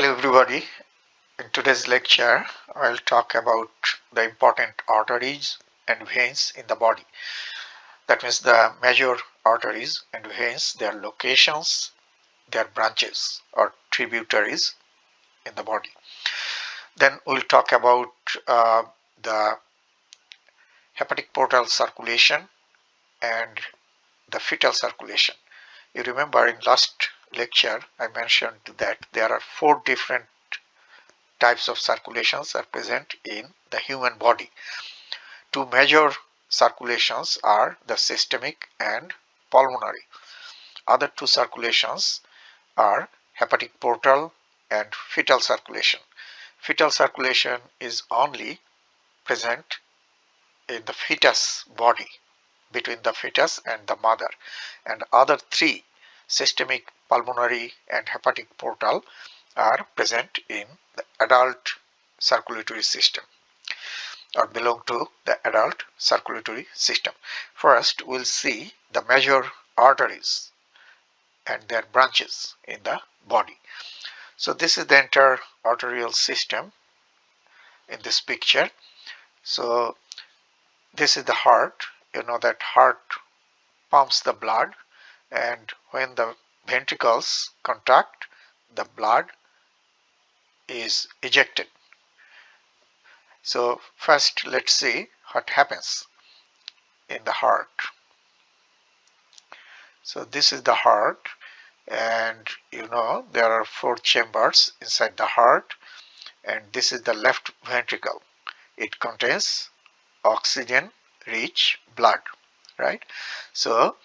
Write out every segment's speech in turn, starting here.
Hello everybody. In today's lecture, I'll talk about the important arteries and veins in the body. That means the major arteries and veins, their locations, their branches or tributaries in the body. Then we'll talk about the hepatic portal circulation and the fetal circulation. You remember in last lecture I mentioned that there are 4 different types of circulations are present in the human body. 2 major circulations are the systemic and pulmonary. Other 2 circulations are hepatic portal and fetal circulation. Fetal circulation is only present in the fetus body, between the fetus and the mother, and other 3, systemic, pulmonary and hepatic portal, are present in the adult circulatory system or belong to the adult circulatory system. First, we'll see the major arteries and their branches in the body. So this is the entire arterial system in this picture. So this is the heart. You know that heart pumps the blood, and when the ventricles contract, the blood is ejected. So first let's see what happens in the heart. So this is the heart, and you know there are 4 chambers inside the heart, and this is the left ventricle. It contains oxygen rich blood, right? So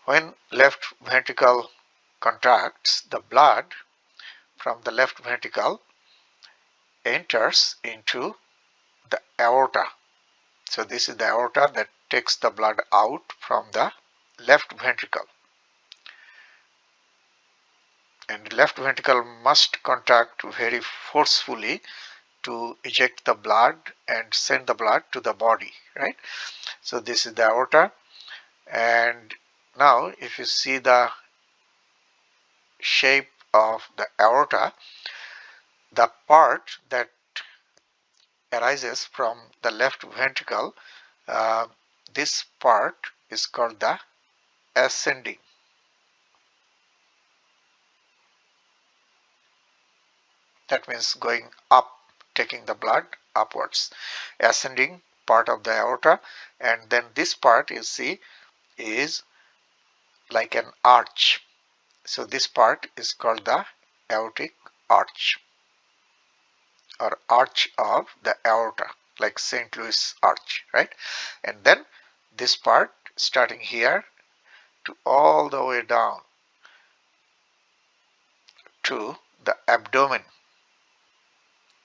when left ventricle contracts, the blood from the left ventricle enters into the aorta. So this is the aorta that takes the blood out from the left ventricle, and left ventricle must contract very forcefully to eject the blood and send the blood to the body, right? So this is the aorta, and now if you see the shape of the aorta, the part that arises from the left ventricle, this part is called the ascending. That means going up, taking the blood upwards, ascending part of the aorta. And then this part you see is like an arch. So this part is called the aortic arch or arch of the aorta, like St. Louis arch, right? And then this part starting here to all the way down to the abdomen.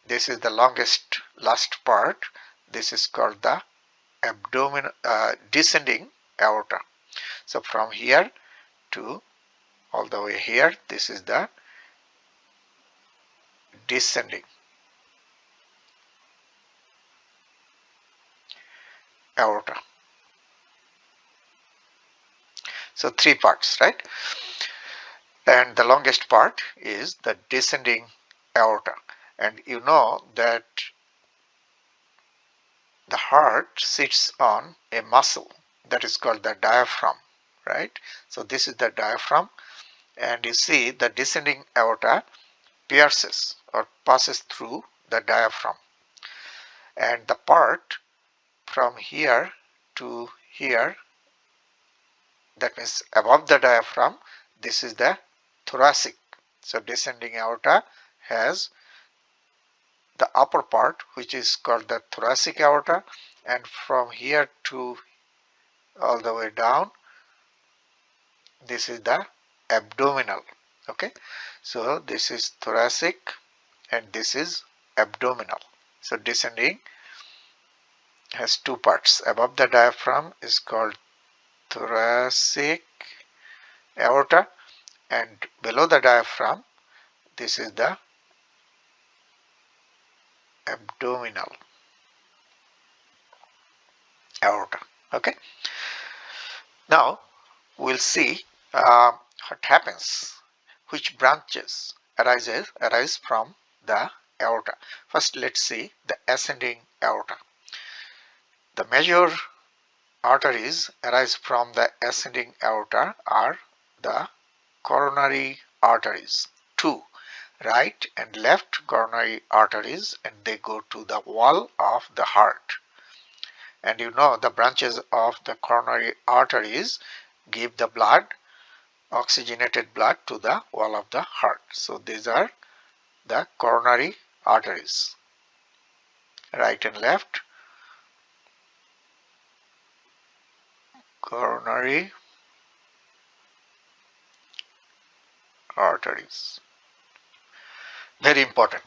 This is the last part. This is called the descending aorta. So from here to all the way here, this is the descending aorta. So 3 parts, right? And the longest part is the descending aorta. And you know that the heart sits on a muscle that is called the diaphragm, right? So this is the diaphragm, and you see the descending aorta pierces or passes through the diaphragm, and the part from here to here, that means above the diaphragm, this is the thoracic. So descending aorta has the upper part, which is called the thoracic aorta, and from here to all the way down, this is the abdominal. Okay, so this is thoracic and this is abdominal. So descending has 2 parts. Above the diaphragm is called thoracic aorta, and below the diaphragm, this is the abdominal aorta. Okay, now we'll see what happens, which branches arise from the aorta. First, let's see the ascending aorta. The major arteries arise from the ascending aorta are the coronary arteries, two right and left coronary arteries, and they go to the wall of the heart. And you know the branches of the coronary arteries give the blood, oxygenated blood, to the wall of the heart. So these are the coronary arteries, right and left coronary arteries. Very important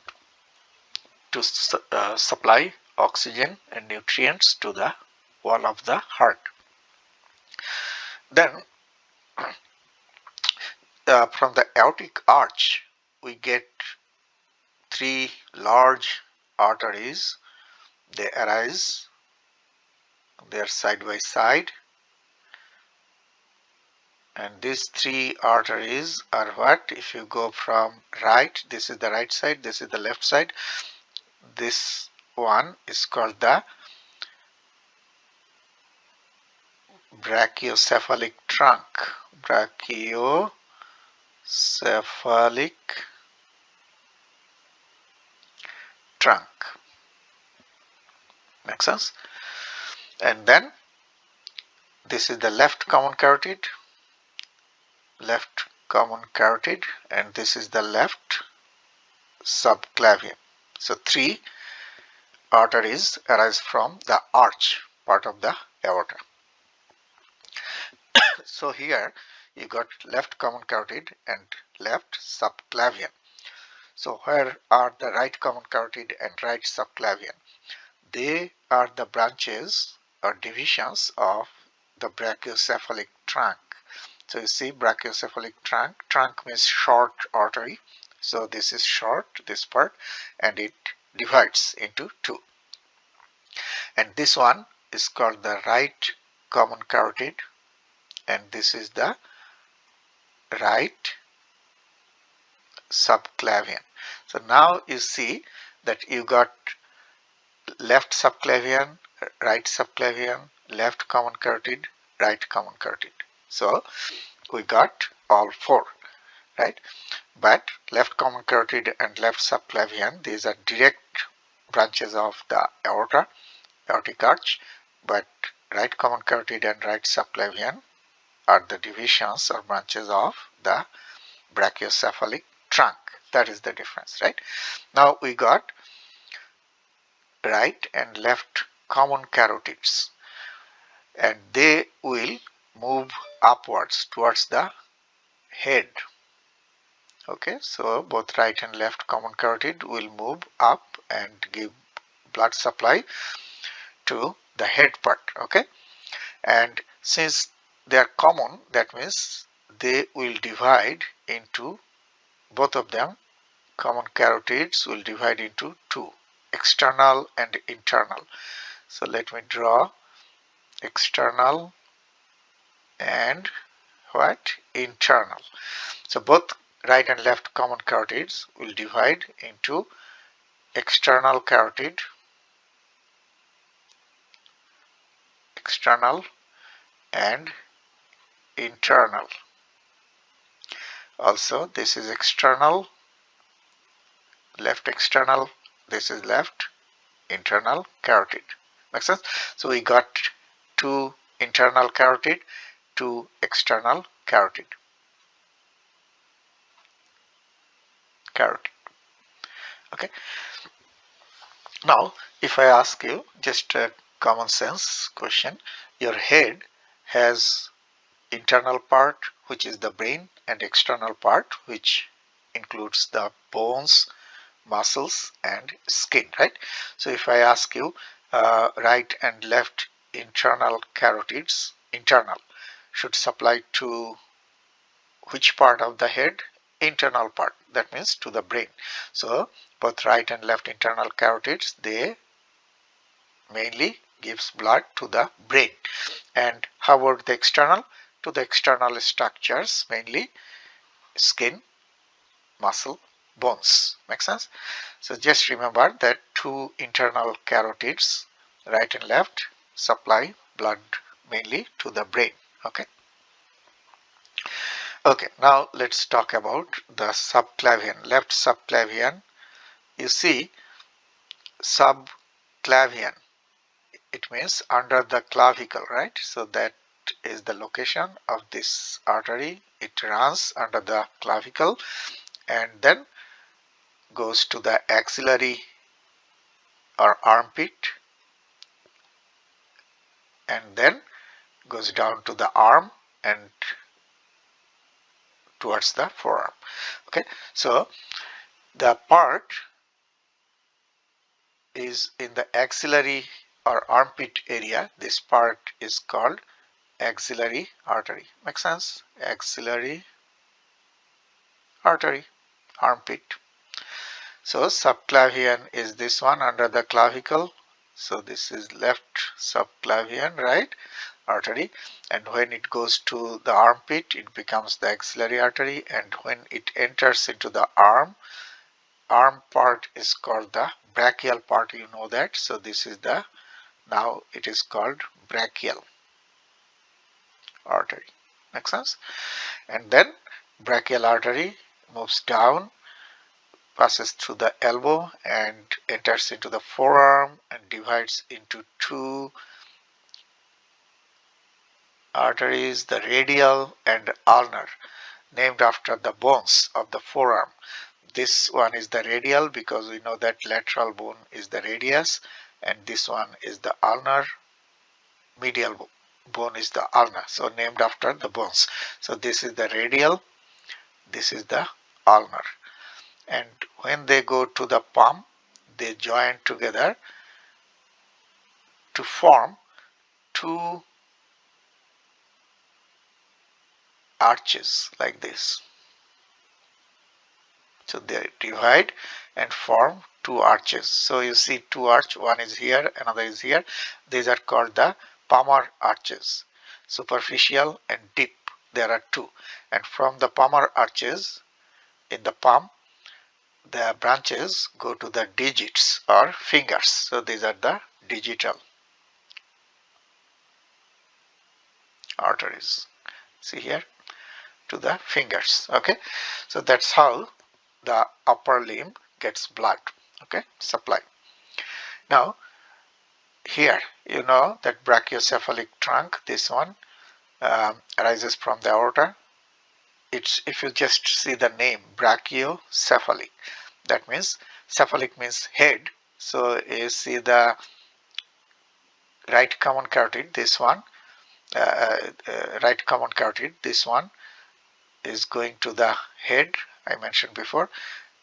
to supply oxygen and nutrients to the wall of the heart. Then from the aortic arch we get three large arteries. They arise, they are side by side, and these three arteries are what? If you go from right, this is the right side, this is the left side. This one is called the Brachiocephalic Trunk. Brachiocephalic Trunk. Makes sense? And then this is the left common carotid, and this is the left subclavian. So three arteries arise from the arch part of the aorta. So here you got left common carotid and left subclavian. So where are the right common carotid and right subclavian? They are the branches or divisions of the brachiocephalic trunk. So you see brachiocephalic trunk. Trunk means short artery. So this is short, this part, and it divides into two. And this one is called the right common carotid, and this is the right subclavian. So now you see that you got left subclavian, right subclavian, left common carotid, right common carotid. So we got all four, right? But left common carotid and left subclavian, these are direct branches of the aorta, aortic arch, but right common carotid and right subclavian are the divisions or branches of the brachiocephalic trunk. That is the difference, right? Now we got right and left common carotids, and they will move upwards towards the head. Okay, so both right and left common carotid will move up and give blood supply to the head part. Okay, and since they are common, that means they will divide into, both of them common carotids will divide into two, external and internal. So let me draw external and what? Internal. So both right and left common carotids will divide into external carotid, external and internal. Also this is external, left external, this is left internal carotid. Makes sense? So we got two internal carotid, two external carotid. Okay. Now if I ask you just a common sense question, your head has internal part which is the brain and external part which includes the bones, muscles and skin, right? So if I ask you right and left internal carotids, internal should supply to which part of the head? Internal part, that means to the brain. So both right and left internal carotids, they mainly gives blood to the brain. And how about the external? To the external structures, mainly skin, muscle bones. Make sense? So just remember that two internal carotids, right and left, supply blood mainly to the brain. Okay. Okay, now let's talk about the subclavian. Left subclavian, you see subclavian, it means under the clavicle, right? So that is the location of this artery. It runs under the clavicle and then goes to the axillary or armpit and then goes down to the arm and towards the forearm. Okay, so the part is in the axillary or armpit area. This part is called axillary artery. Make sense? Axillary artery, armpit. So subclavian is this one under the clavicle. So this is left subclavian, right, artery, and when it goes to the armpit it becomes the axillary artery, and when it enters into the arm part is called the brachial part, you know that. So this is the, now it is called brachial artery. Make sense? And then brachial artery moves down, passes through the elbow and enters into the forearm and divides into two arteries, the radial and ulnar, named after the bones of the forearm. This one is the radial because we know that lateral bone is the radius, and this one is the ulnar, medial bone is the ulna, so named after the bones. So this is the radial, this is the ulnar, and when they go to the palm they join together to form two arches like this. So they divide and form two arches. So you see two arches, one is here, another is here. These are called the palmar arches, superficial and deep. There are two, and from the palmar arches in the palm the branches go to the digits or fingers. So these are the digital arteries. See here, to the fingers. Okay, so that's how the upper limb gets blood, okay, supply. Now here you know that brachiocephalic trunk, this one arises from the aorta. It's, if you just see the name brachiocephalic, that means cephalic means head. So you see the right common carotid, this one, right common carotid, this one is going to the head, I mentioned before.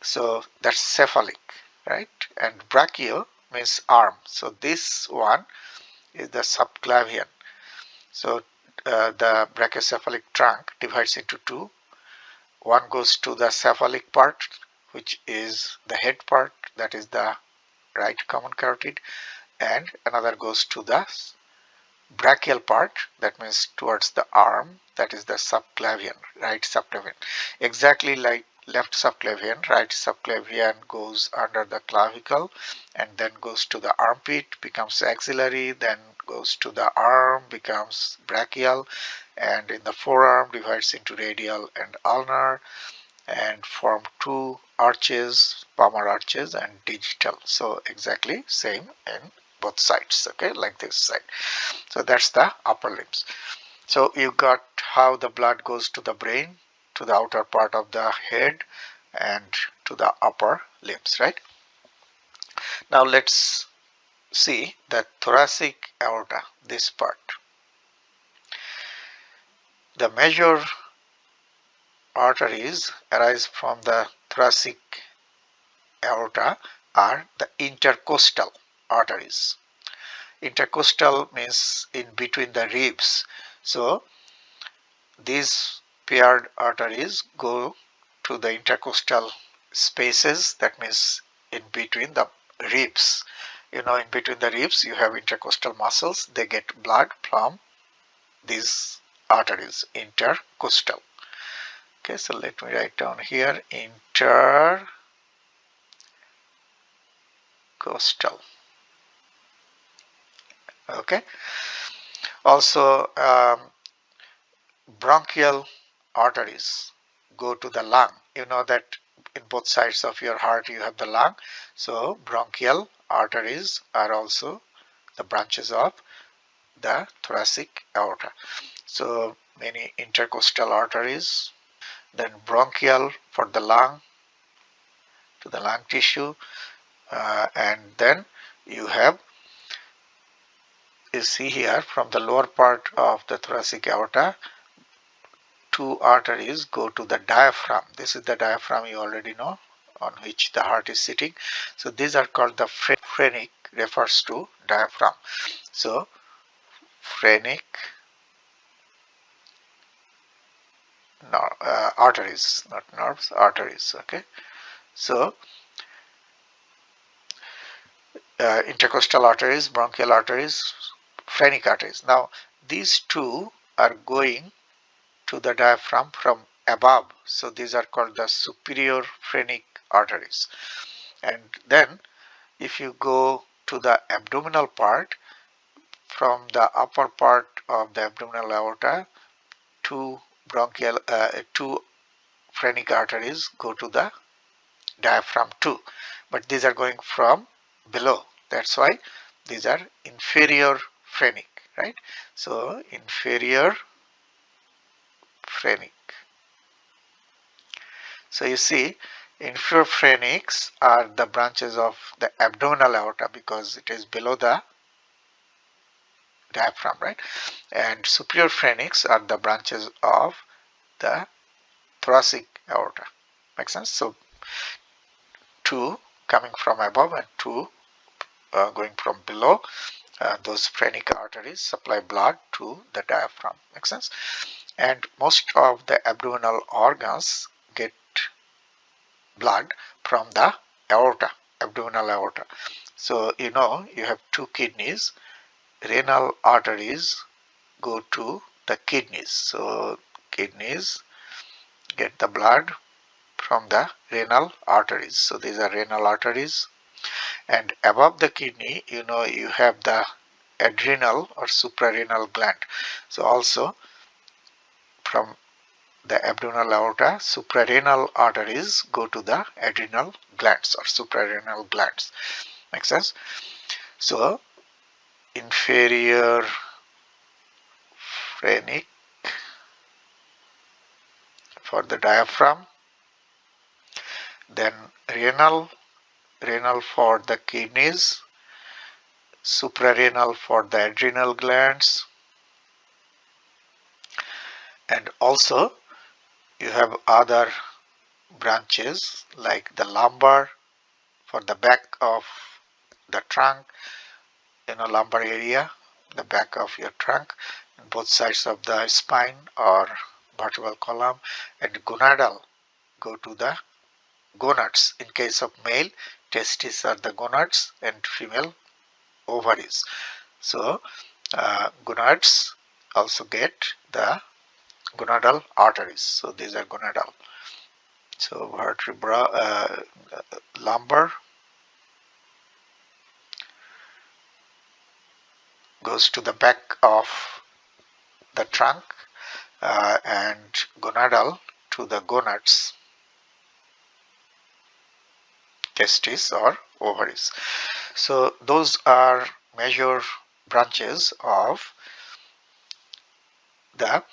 So that's cephalic, right? And brachio means arm. So this one is the subclavian. So the brachiocephalic trunk divides into two. One goes to the cephalic part, which is the head part, that is the right common carotid, and another goes to the brachial part, that means towards the arm, that is the subclavian, right subclavian. Exactly like left subclavian, right subclavian goes under the clavicle and then goes to the armpit, becomes axillary, then goes to the arm, becomes brachial, and in the forearm divides into radial and ulnar and form two arches, palmar arches and digital. So exactly same in both sides, okay, like this side. So that's the upper limbs. So you got how the blood goes to the brain, to the outer part of the head and to the upper limbs, right? Now let's see the thoracic aorta, this part. The major arteries arise from the thoracic aorta are the intercostal arteries. Intercostal means in between the ribs. So these paired arteries go to the intercostal spaces, that means in between the ribs. You know, in between the ribs you have intercostal muscles, they get blood from these arteries, intercostal. Okay, so let me write down here intercostal intercostal. Okay. Also, bronchial arteries go to the lung. You know that in both sides of your heart you have the lung. So bronchial arteries are also the branches of the thoracic aorta. So many intercostal arteries, then bronchial for the lung, to the lung tissue, and then you see here from the lower part of the thoracic aorta, two arteries go to the diaphragm. This is the diaphragm, you already know, on which the heart is sitting. So these are called the phrenic, refers to diaphragm. So phrenic arteries, not nerves, arteries. Okay. So intercostal arteries, bronchial arteries, phrenic arteries. Now these two are going to the diaphragm from above. So these are called the superior phrenic arteries. And then if you go to the abdominal part, from the upper part of the abdominal aorta, two phrenic arteries go to the diaphragm too, but these are going from below. That's why these are inferior phrenic, right? So inferior phrenic. So you see, inferior phrenics are the branches of the abdominal aorta because it is below the diaphragm, right? And superior phrenics are the branches of the thoracic aorta. Makes sense? So two coming from above and two going from below. Those phrenic arteries supply blood to the diaphragm. Makes sense? And most of the abdominal organs get blood from the aorta, abdominal aorta. So you know you have two kidneys. Renal arteries go to the kidneys. So kidneys get the blood from the renal arteries. So these are renal arteries. And above the kidney, you know, you have the adrenal or suprarenal gland. So also from the abdominal aorta, suprarenal arteries go to the adrenal glands or suprarenal glands. Makes sense? So inferior phrenic for the diaphragm, then renal for the kidneys, suprarenal for the adrenal glands, and also you have other branches like the lumbar for the back of the trunk, you know, lumbar area, the back of your trunk, and both sides of the spine or vertebral column, and gonadal go to the gonads. In case of male, testes are the gonads and female ovaries. So gonads also get the gonadal arteries. So these are gonadal. So vertebra, lumbar goes to the back of the trunk, and gonadal to the gonads, testes or ovaries. So those are major branches of the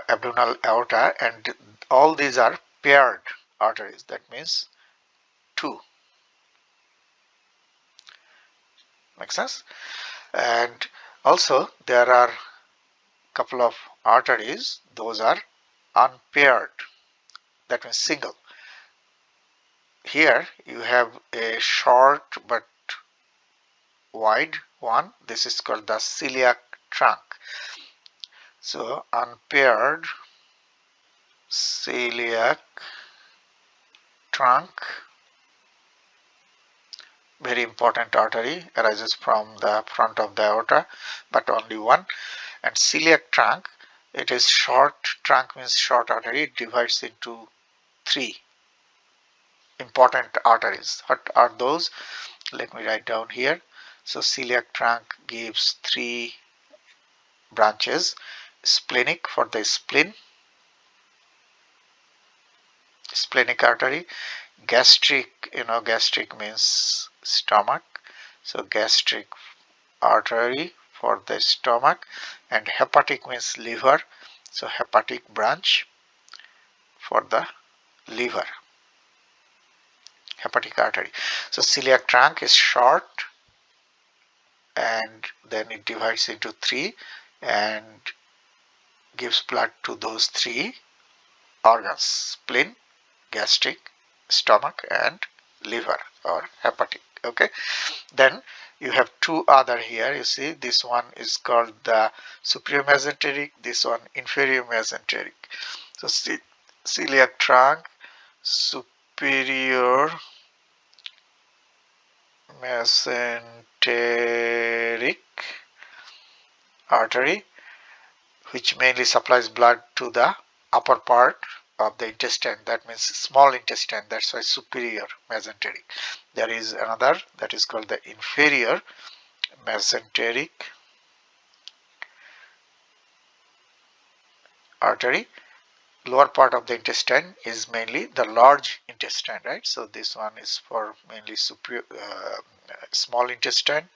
abdominal aorta, and all these are paired arteries. That means two. Makes sense? And also there are couple of arteries, those are unpaired. That means single. Here you have a short but wide one. This is called the celiac trunk. So unpaired celiac trunk, very important artery, arises from the front of the aorta, but only one. And celiac trunk, it is short. Trunk means short artery. It divides into three. important arteries. What are those? Let me write down here. So celiac trunk gives 3 branches. Splenic for the spleen, splenic artery. Gastric, gastric means stomach, so gastric artery for the stomach. And hepatic means liver, so hepatic branch for the liver, hepatic artery. So celiac trunk is short, and then it divides into 3 and gives blood to those 3 organs: spleen, gastric, stomach, and liver or hepatic. Okay, then you have 2 other here. You see, this one is called the superior mesenteric, this one inferior mesenteric. So celiac trunk, superior mesenteric artery, which mainly supplies blood to the upper part of the intestine, that means small intestine, that's why superior mesenteric. There is another that is called the inferior mesenteric artery. Lower part of the intestine is mainly the large intestine, right? So this one is for mainly small intestine,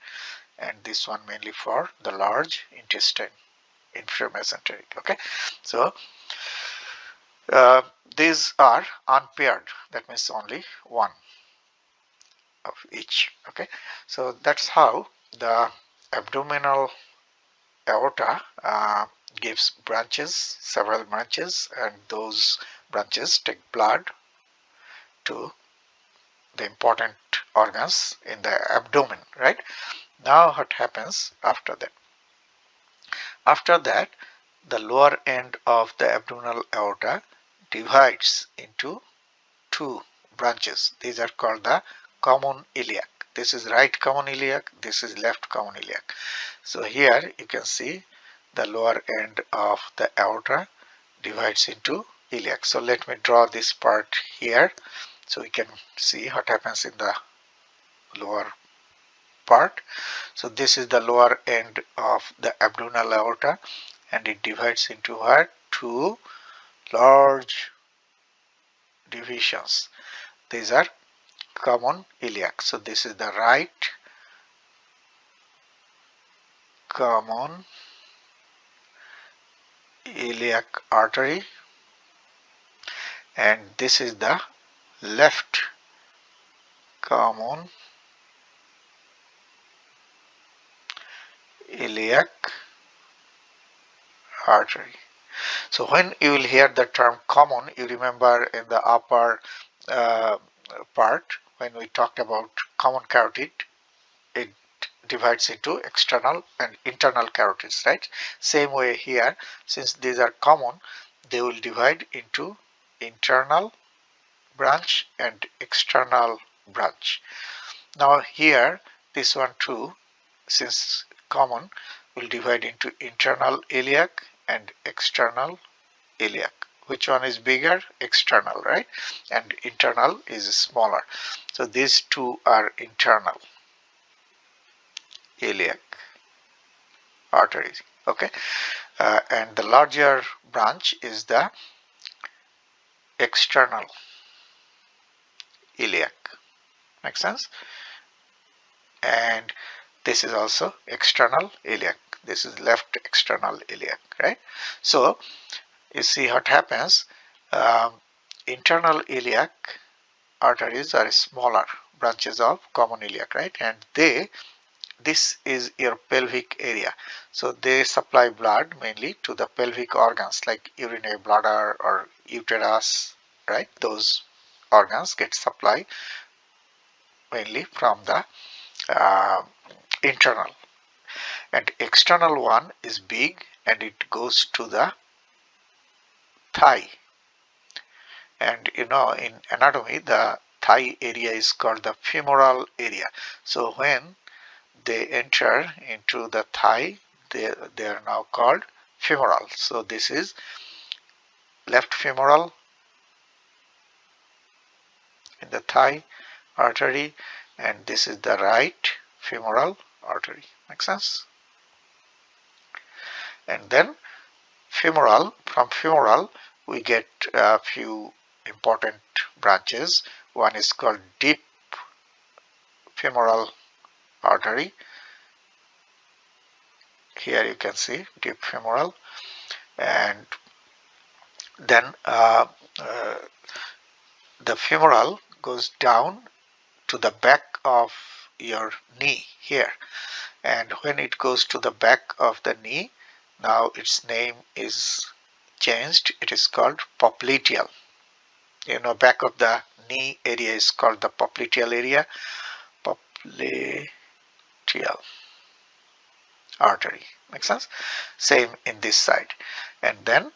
and this one mainly for the large intestine, inferior mesenteric. Okay, so these are unpaired, that means only one of each. Okay, so that's how the abdominal aorta gives branches, several branches, and those branches take blood to the important organs in the abdomen, right? Now what happens after that? After that, the lower end of the abdominal aorta divides into 2 branches. These are called the common iliac. This is right common iliac, this is left common iliac. So here you can see the lower end of the aorta divides into iliac. So let me draw this part here so we can see what happens in the lower part. So this is the lower end of the abdominal aorta, and it divides into what? 2 large divisions. These are common iliac. So this is the right common iliac artery, and this is the left common iliac artery. So when you will hear the term common, you remember in the upper part when we talked about common carotid, it divides into external and internal carotids, right? Same way here, since these are common, they will divide into internal branch and external branch. Now here, this one too, since common, will divide into internal iliac and external iliac. Which one is bigger? External, right? And internal is smaller. So these 2 are internal iliac arteries. Okay, and the larger branch is the external iliac. Make sense? And this is also external iliac. This is left external iliac, right? So you see what happens. Internal iliac arteries are smaller branches of common iliac, right? And this is your pelvic area. So they supply blood mainly to the pelvic organs like urinary bladder or uterus, right? Those organs get supply mainly from the internal. And external one is big, and it goes to the thigh. And in anatomy, the thigh area is called the femoral area. So when they enter into the thigh, they are now called femoral. So this is left femoral, in the thigh artery, and this is the right femoral artery. Make sense? And then femoral, from femoral we get a few important branches. One is called deep femoral artery. Here you can see deep femoral, and then the femoral goes down to the back of your knee here, and when it goes to the back of the knee, now its name is changed. It is called popliteal. You know, back of the knee area is called the popliteal area. Popliteal artery. Make sense? Same in this side. And then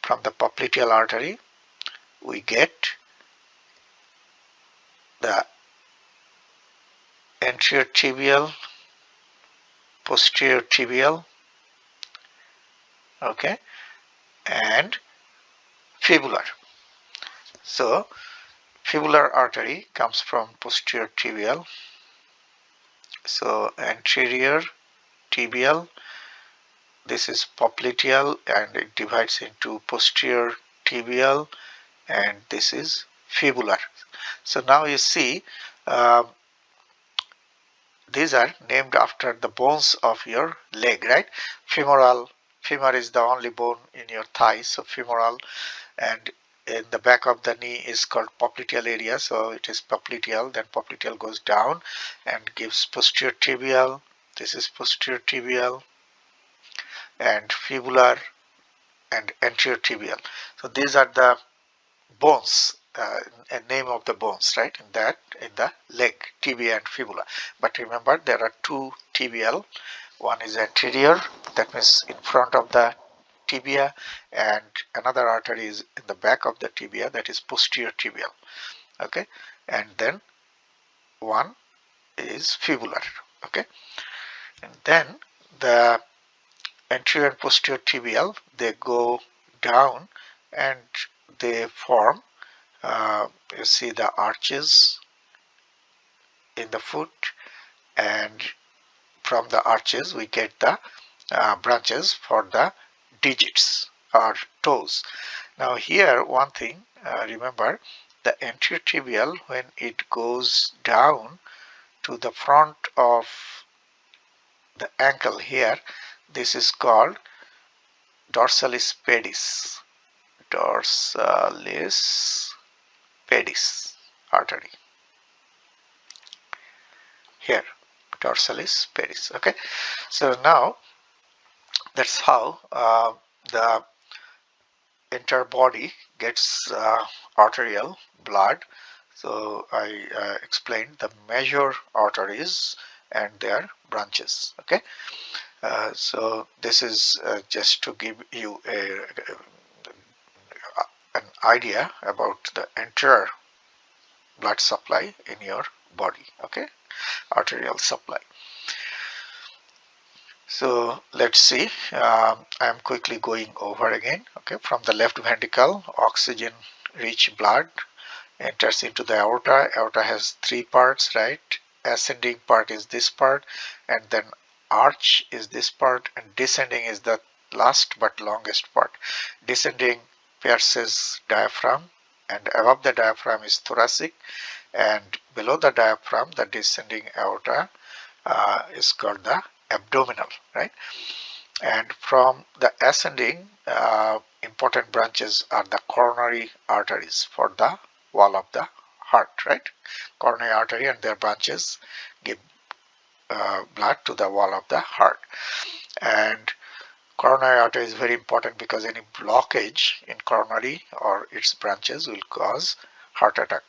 from the popliteal artery we get the anterior tibial, posterior tibial, okay, and fibular. So fibular artery comes from posterior tibial, so anterior tibial, this is popliteal, and it divides into posterior tibial, and this is fibular. So now you see these are named after the bones of your leg, right? Femur is the only bone in your thigh, so femoral, and in the back of the knee is called popliteal area, so it is popliteal. Then popliteal goes down and gives posterior tibial, this is posterior tibial, and fibular and anterior tibial. So these are the bones, a name of the bones, right, in the leg, tibia and fibula. But remember, there are two tibial. One is anterior, that means in front of the tibia, and another artery is in the back of the tibia, that is posterior tibial. Okay, and then one is fibular. Okay, and then the anterior and posterior tibial, they go down and they form, you see the arches in the foot, and from the arches we get the branches for the digits or toes. Now here one thing, remember, the anterior tibial, when it goes down to the front of the ankle here, this is called dorsalis pedis. Dorsalis pedis artery. Here, dorsalis pedis. Okay, so now that's how the entire body gets arterial blood. So I explained the major arteries and their branches. Okay, so this is just to give you an idea about the entire blood supply in your body. Okay, arterial supply. So let's see, I am quickly going over again. Okay, from the left ventricle, oxygen rich blood enters into the aorta. Aorta has three parts, right? Ascending part is this part, and then arch is this part, and descending is the last but longest part. Descending pierces diaphragm, and above the diaphragm is thoracic, and below the diaphragm, the descending aorta is called the abdominal, right? And from the ascending, important branches are the coronary arteries for the wall of the heart, right? Coronary artery and their branches give blood to the wall of the heart. And coronary artery is very important because any blockage in coronary or its branches will cause heart attack.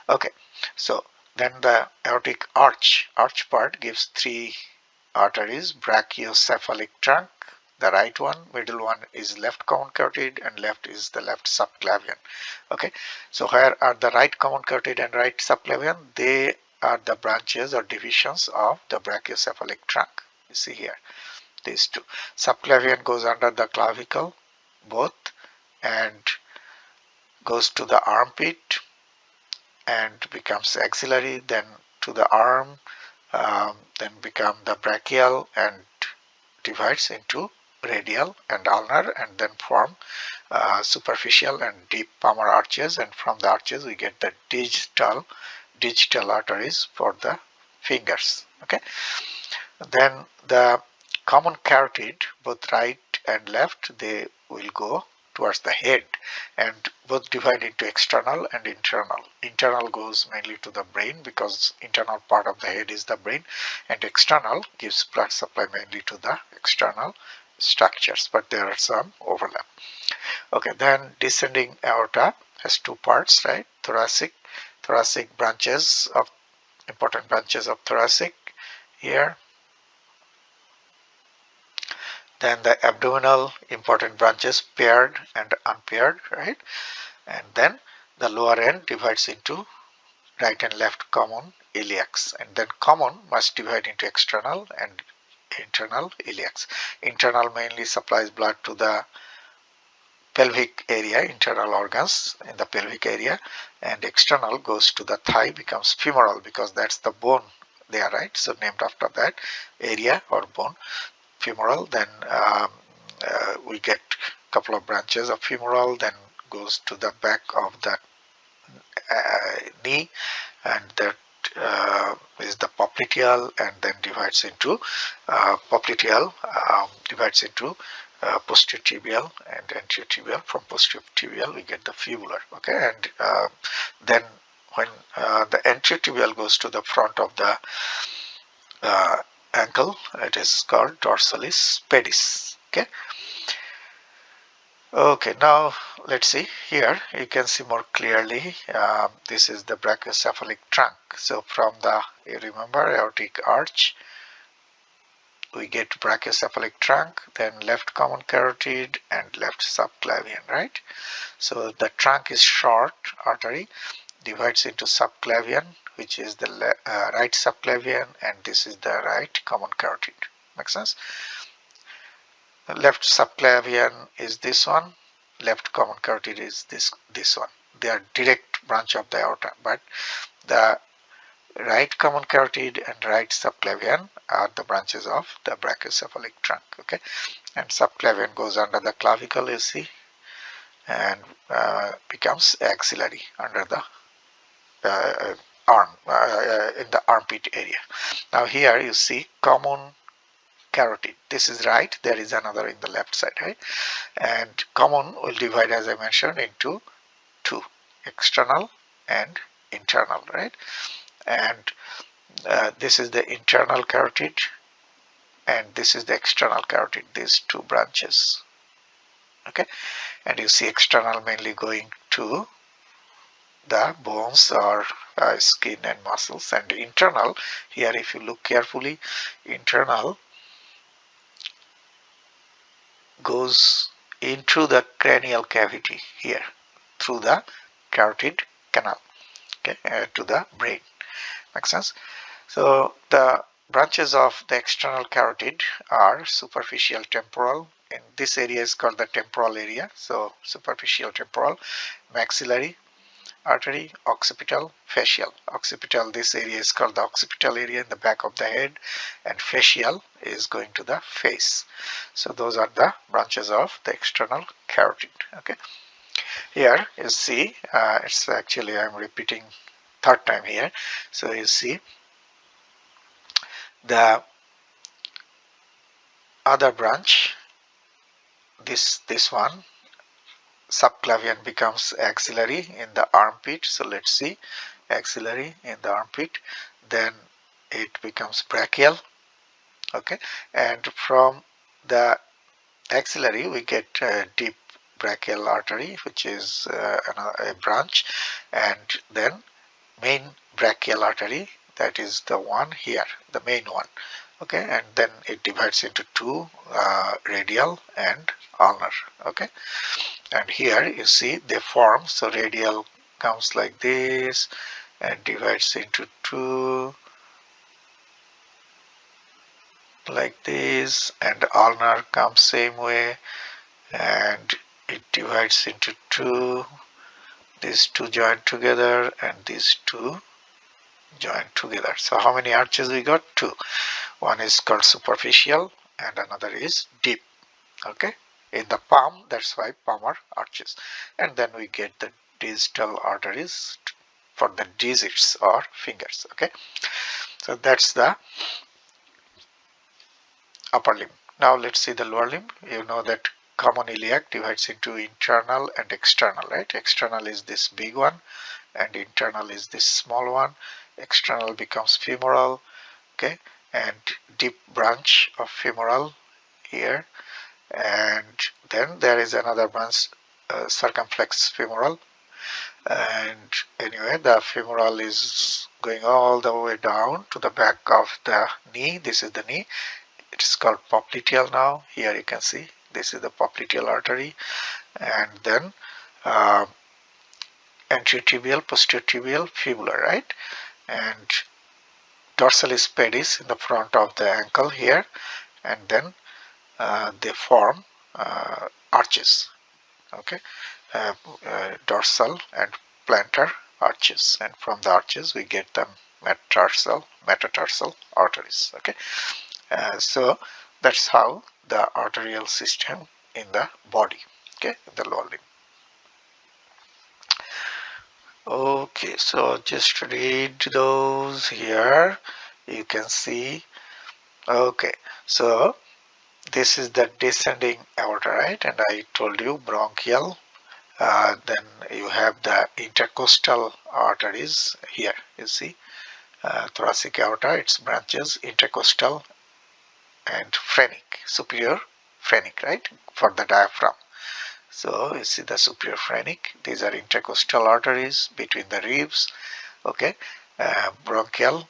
Okay, so then the aortic arch part gives three arteries: Brachiocephalic Trunk, the right one, middle one is left common carotid, and left is the left subclavian. Okay, so where are the right common carotid and right subclavian? They are the branches or divisions of the Brachiocephalic Trunk. You see here, these two. Subclavian goes under the clavicle, both, and goes to the armpit, and becomes axillary, then to the arm, then become the brachial and divides into radial and ulnar, and then form superficial and deep palmar arches, and from the arches we get the digital arteries for the fingers. Okay, then the common carotid, both right and left, they will go towards the head, and both divide into external and internal. Internal goes mainly to the brain because internal part of the head is the brain, and external gives blood supply mainly to the external structures, but there are some overlap. Okay, then descending aorta has two parts, right? Thoracic branches of important branches of thoracic here. Then the abdominal important branches, paired and unpaired, right? And then the lower end divides into right and left common iliacs, and then common must divide into external and internal iliacs. Internal mainly supplies blood to the pelvic area, internal organs in the pelvic area, and external goes to the thigh, becomes femoral because that's the bone there, right? So named after that area or bone, femoral. Then we get a couple of branches of femoral, then goes to the back of the knee, and that is the popliteal, and then divides into posterior tibial and anterior tibial. From posterior tibial we get the fibular. Okay, and then when the anterior tibial goes to the front of the ankle, it is called dorsalis pedis. Okay, now let's see. Here you can see more clearly, this is the brachiocephalic trunk. So from you remember aortic arch, we get brachiocephalic trunk, then left common carotid and left subclavian, right? So the trunk is short artery, divides into subclavian, which is the right subclavian, and this is the right common carotid. Makes sense? The left subclavian is this one, left common carotid is this one. They are direct branch of the aorta, but the right common carotid and right subclavian are the branches of the brachiocephalic trunk. Okay, and subclavian goes under the clavicle, you see, and becomes axillary under the arm, in the armpit area. Now here you see common carotid. This is right, there is another in the left side, right? And common will divide, as I mentioned, into two, external and internal, right? And this is the internal carotid, and this is the external carotid, these two branches. Okay, and you see external mainly going to the bones or skin and muscles, and internal, here if you look carefully, internal goes into the cranial cavity here through the carotid canal, okay, to the brain. Makes sense? So the branches of the external carotid are superficial temporal, and this area is called the temporal area. So superficial temporal, maxillary artery, occipital, facial. Occipital, this area is called the occipital area in the back of the head, and facial is going to the face. So those are the branches of the external carotid. Okay, here you see, it's actually, I'm repeating third time here. So you see the other branch, this one, subclavian, becomes axillary in the armpit. So let's see, axillary in the armpit, then it becomes brachial. Okay, and from the axillary we get deep brachial artery, which is a branch, and then main brachial artery, that is the one here, the main one. Okay, and then it divides into two, radial and ulnar. Okay, and here you see they form, so radial comes like this and divides into two like this, and ulnar comes same way and it divides into two these two join together and these two join together. So how many arches we got? Two. One is called superficial and another is deep. Okay, in the palm, that's why palmar arches. And then we get the distal arteries for the digits or fingers. Okay, so that's the upper limb. Now let's see the lower limb. You know that common iliac divides into internal and external, right? External is this big one and internal is this small one. External becomes femoral, okay, and deep branch of femoral here, and then there is another branch, circumflex femoral, and anyway the femoral is going all the way down to the back of the knee. This is the knee. It is called popliteal now. Here you can see this is the popliteal artery, and then anteriotibial, posteriortibial, fibular, right? And dorsalis pedis in the front of the ankle here, and then they form arches. Okay, dorsal and plantar arches, and from the arches we get the metatarsal arteries. Okay, so that's how the arterial system in the body, okay, in the lower limb. Okay, so just read those here. You can see. Okay, so this is the descending aorta, right? And I told you bronchial. Then you have the intercostal arteries here. You see, thoracic aorta, its branches, intercostal and phrenic, superior phrenic, right, for the diaphragm. So you see the superior phrenic. These are intercostal arteries between the ribs. Okay, bronchial.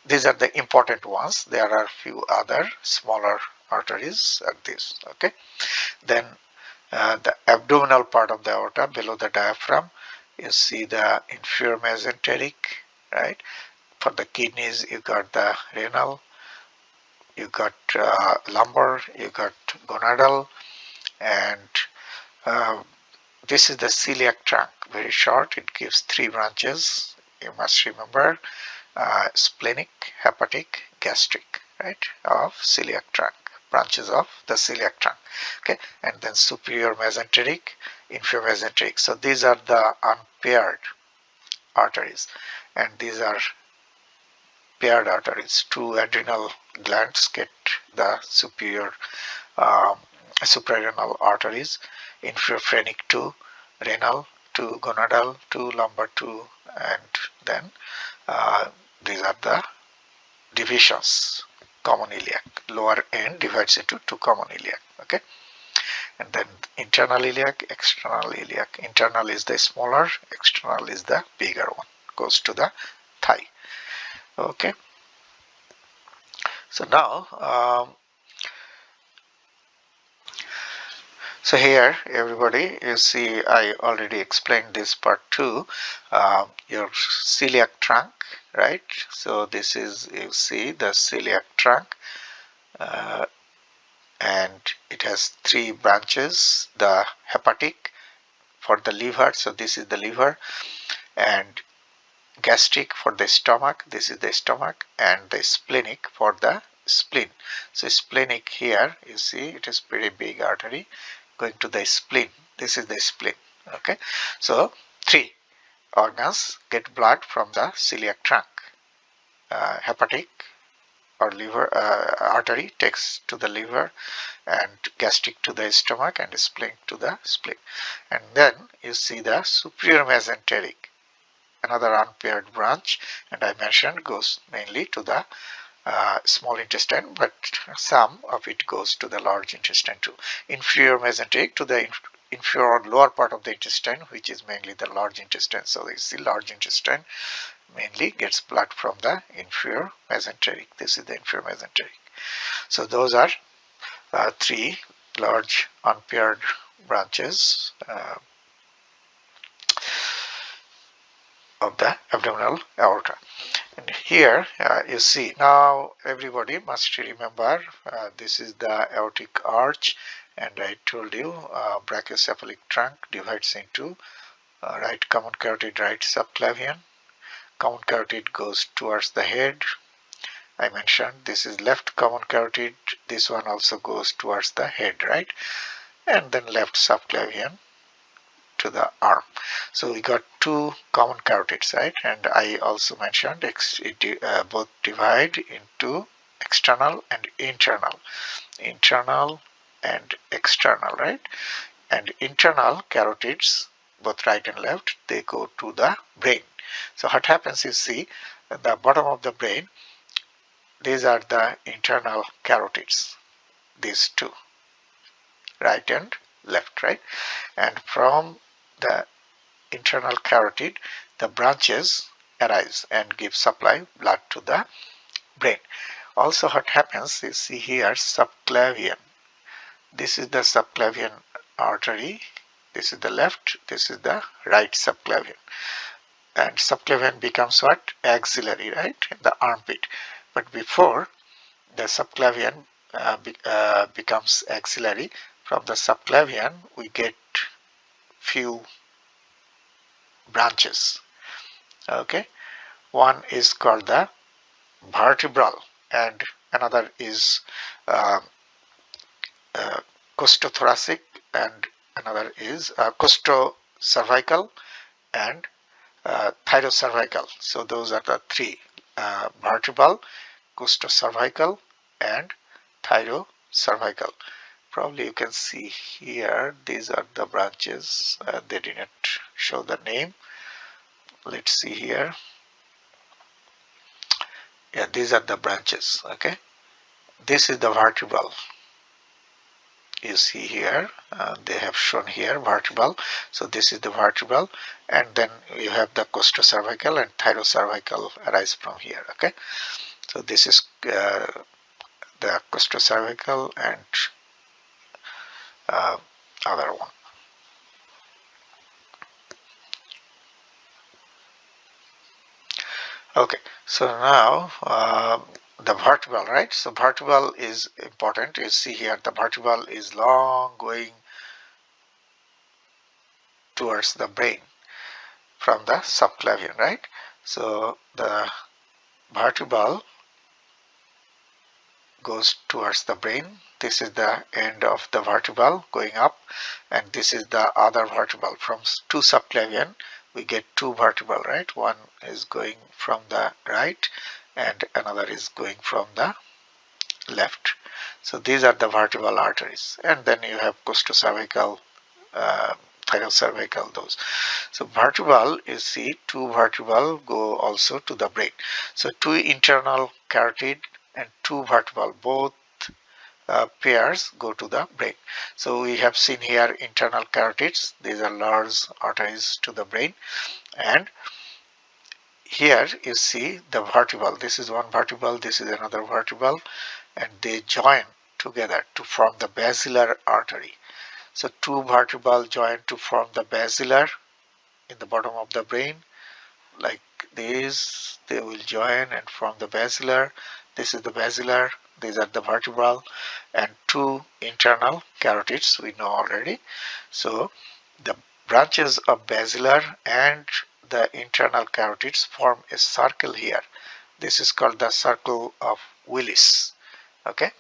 These are the important ones. There are few other smaller arteries at this. Okay, then the abdominal part of the aorta below the diaphragm. You see the inferior mesenteric, right? For the kidneys, you got the renal, you got lumbar, you got gonadal, and this is the celiac trunk. Very short. It gives three branches. You must remember splenic, hepatic, gastric, right? Of celiac trunk. Branches of the celiac trunk. Okay, and then superior mesenteric, inferior mesenteric. So these are the unpaired arteries, and these are paired arteries. Two adrenal glands get the superior suprarenal arteries, inferior phrenic 2, renal 2, gonadal 2, lumbar 2, and then these are the divisions. Common iliac, lower end divides into two common iliac. Okay, and then internal iliac, external iliac. Internal is the smaller, external is the bigger one, goes to the thigh. Okay, so now so here everybody, you see I already explained this part too. Your celiac trunk, right? So this is, you see the celiac trunk, and it has three branches. The hepatic for the liver, so this is the liver, and gastric for the stomach, this is the stomach, and the splenic for the spleen. So splenic here, you see it is pretty big artery going to the spleen. This is the spleen. Okay, so three organs get blood from the celiac trunk. Hepatic or liver artery takes to the liver, and gastric to the stomach, and spleen to the spleen. And then you see the superior mesenteric, another unpaired branch, and I mentioned goes mainly to the small intestine, but some of it goes to the large intestine too. Inferior mesenteric to the inferior lower part of the intestine, which is mainly the large intestine. So you see large intestine mainly gets blood from the inferior mesenteric. This is the inferior mesenteric. So those are three large unpaired branches of the abdominal aorta. And here you see, now everybody must remember this is the aortic arch, and I told you brachiocephalic trunk divides into right common carotid, right subclavian. Common carotid goes towards the head. I mentioned this is left common carotid. This one also goes towards the head, right? And then left subclavian to the arm. So we got two common carotids, right? And I also mentioned both divide into external and internal. Internal and external, right? And internal carotids, both right and left, they go to the brain. So what happens is, see, at the bottom of the brain, these are the internal carotids, these two, right and left, right? And from the internal carotid, the branches arise and give supply blood to the brain. Also what happens is, see here, subclavian. This is the subclavian artery. This is the left, this is the right subclavian. And subclavian becomes what? Axillary, right? In the armpit. But before the subclavian becomes axillary, from the subclavian we get few branches. Okay, one is called the vertebral and another is costothoracic and another is costocervical and thyrocervical. So those are the three, vertebral, costocervical and thyrocervical. Probably you can see here, these are the branches. They didn't show the name. Let's see here. Yeah, these are the branches. Okay, this is the vertebral. You see here, they have shown here vertebral. So this is the vertebral, and then you have the costocervical and thyrocervical arise from here. Okay, so this is the costocervical and other one. Okay, so now the vertebral, right? So vertebral is important. You see here the vertebral is long going towards the brain from the subclavian, right? So the vertebral goes towards the brain. This is the end of the vertebral going up, and this is the other vertebral. From two subclavian we get two vertebral, right? One is going from the right and another is going from the left. So these are the vertebral arteries, and then you have costocervical, thyrocervical, those. So vertebral, you see two vertebral go also to the brain. So two internal carotid and two vertebral, both pairs go to the brain. So we have seen here internal carotids. These are large arteries to the brain, and here you see the vertebral. This is one vertebral, this is another vertebral, and they join together to form the basilar artery. So two vertebral join to form the basilar in the bottom of the brain, like this. They will join and form the basilar. This is the basilar, these are the vertebral, and two internal carotids we know already. So the branches of basilar and the internal carotids form a circle here. This is called the circle of Willis. Okay,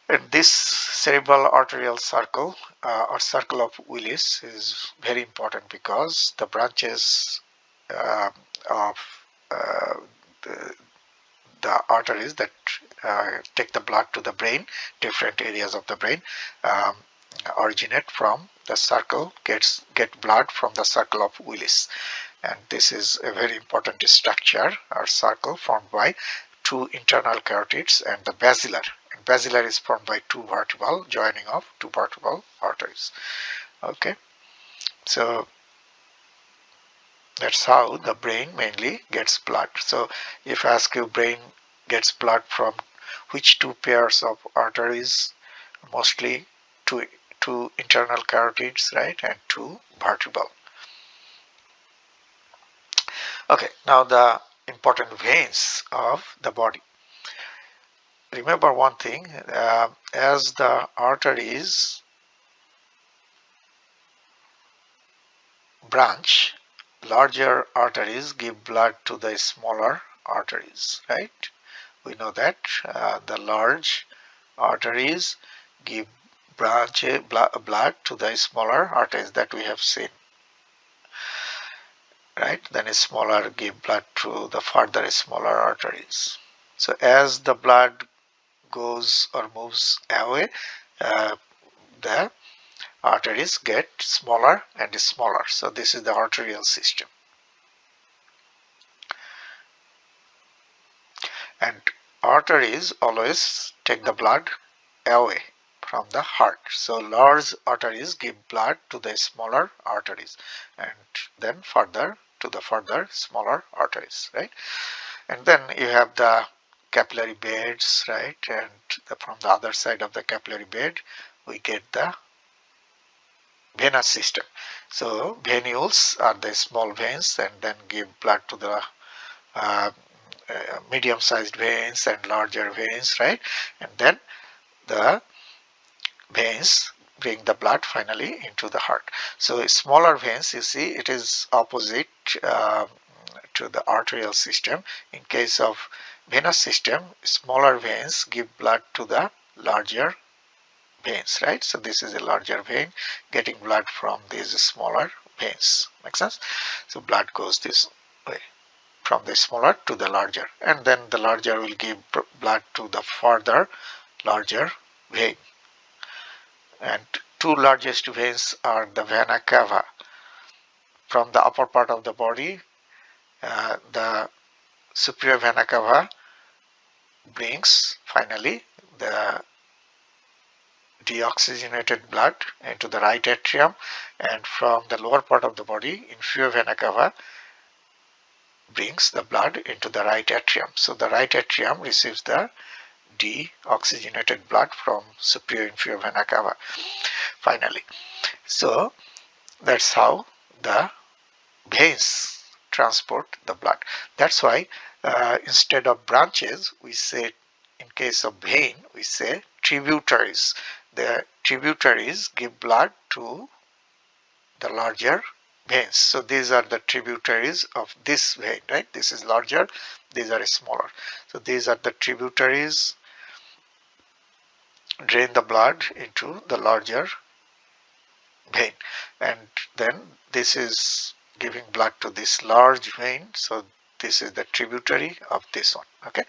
and this cerebral arterial circle or circle of Willis is very important because the branches of uh, the arteries that take the blood to the brain, different areas of the brain, originate from the circle, get blood from the circle of Willis. And this is a very important structure or circle formed by two internal carotids and the basilar. And basilar is formed by two vertebral joining of two vertebral arteries. Okay, so that's how the brain mainly gets blood. So if I ask you, brain gets blood from which two pairs of arteries? Mostly two internal carotids, right, and two vertebral. Okay, now the important veins of the body. Remember one thing, as the arteries branch, larger arteries give blood to the smaller arteries, right? We know that the large arteries give blood to the smaller arteries that we have seen, right? Then smaller give blood to the further smaller arteries. So as the blood goes or moves away, the arteries get smaller and smaller. So this is the arterial system. And arteries always take the blood away from the heart. So large arteries give blood to the smaller arteries and then further to the further smaller arteries, right? And then you have the capillary beds, right? And from the other side of the capillary bed, we get the venous system. So venules are the small veins and then give blood to the medium-sized veins and larger veins, right? And then the veins bring the blood finally into the heart. So smaller veins, you see, it is opposite to the arterial system. In case of venous system, smaller veins give blood to the larger veins, right? So this is a larger vein getting blood from these smaller veins. Make sense? So blood goes this way from the smaller to the larger, and then the larger will give blood to the further larger vein. And two largest veins are the Vena Cava. From the upper part of the body, the superior Vena Cava brings finally the deoxygenated blood into the right atrium, and from the lower part of the body, inferior Vena Cava brings the blood into the right atrium. So the right atrium receives the deoxygenated blood from superior inferior Vena Cava finally. So that's how the veins transport the blood. That's why instead of branches, we say, in case of vein, we say tributaries. The tributaries give blood to the larger veins. So these are the tributaries of this vein, right? This is larger, these are smaller. So these are the tributaries, drain the blood into the larger vein, and then this is giving blood to this large vein. So this is the tributary of this one. Okay,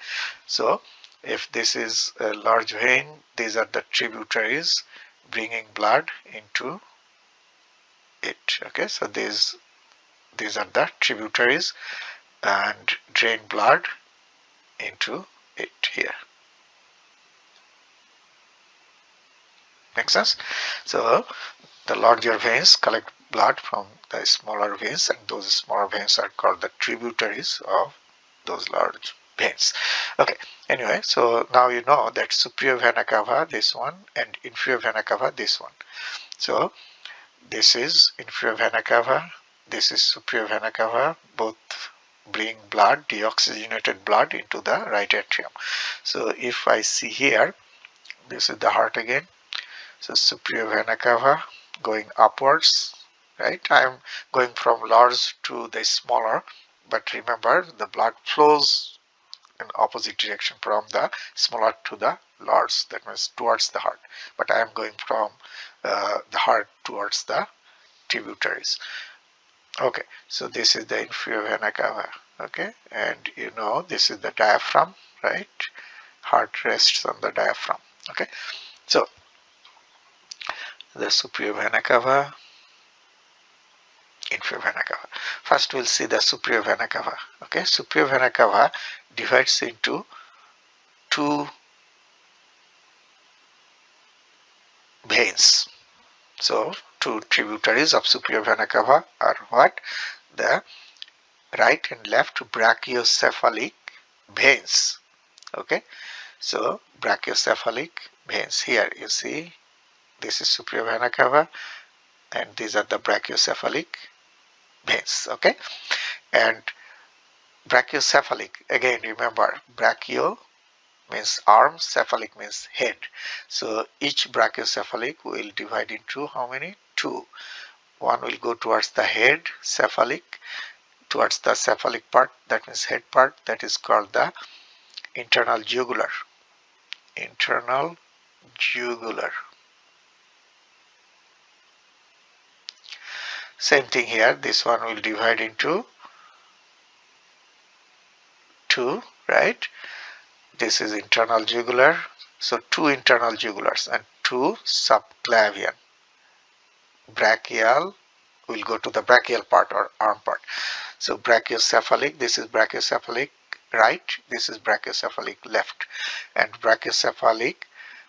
so if this is a large vein, these are the tributaries bringing blood into it. Okay, so these are the tributaries and drain blood into it here. Make sense? So the larger veins collect blood from the smaller veins, and those smaller veins are called the tributaries of those large veins. Okay, anyway, so now you know that superior Vena Cava, this one, and inferior Vena Cava, this one. So this is inferior Vena Cava, this is superior Vena Cava, both bring blood, deoxygenated blood into the right atrium. So if I see here, this is the heart again. So superior Vena Cava going upwards, right? I'm going from large to the smaller, but remember the blood flows in opposite direction from the smaller to the large, that means towards the heart, but I am going from the heart towards the tributaries. Okay, so this is the inferior Vena Cava. Okay, and you know this is the diaphragm, right? Heart rests on the diaphragm. Okay, so the superior Vena Cava, inferior Vena Cava. First we'll see the superior Vena Cava. Okay, superior Vena Cava divides into two veins. So two tributaries of superior Vena Cava are what? The right and left brachiocephalic veins. Okay, so brachiocephalic veins, here you see this is superior Vena Cava and these are the brachiocephalic veins. Okay, and brachiocephalic, again remember, brachio means arm, cephalic means head. So each brachiocephalic will divide into how many? Two. One will go towards the head, cephalic, towards the cephalic part, that means head part, that is called the internal jugular. Internal jugular. Same thing here, this one will divide into two, right? This is internal jugular, so two internal jugulars and two subclavian. Brachial will go to the brachial part or arm part. So brachiocephalic, this is brachiocephalic right, this is brachiocephalic left, and brachiocephalic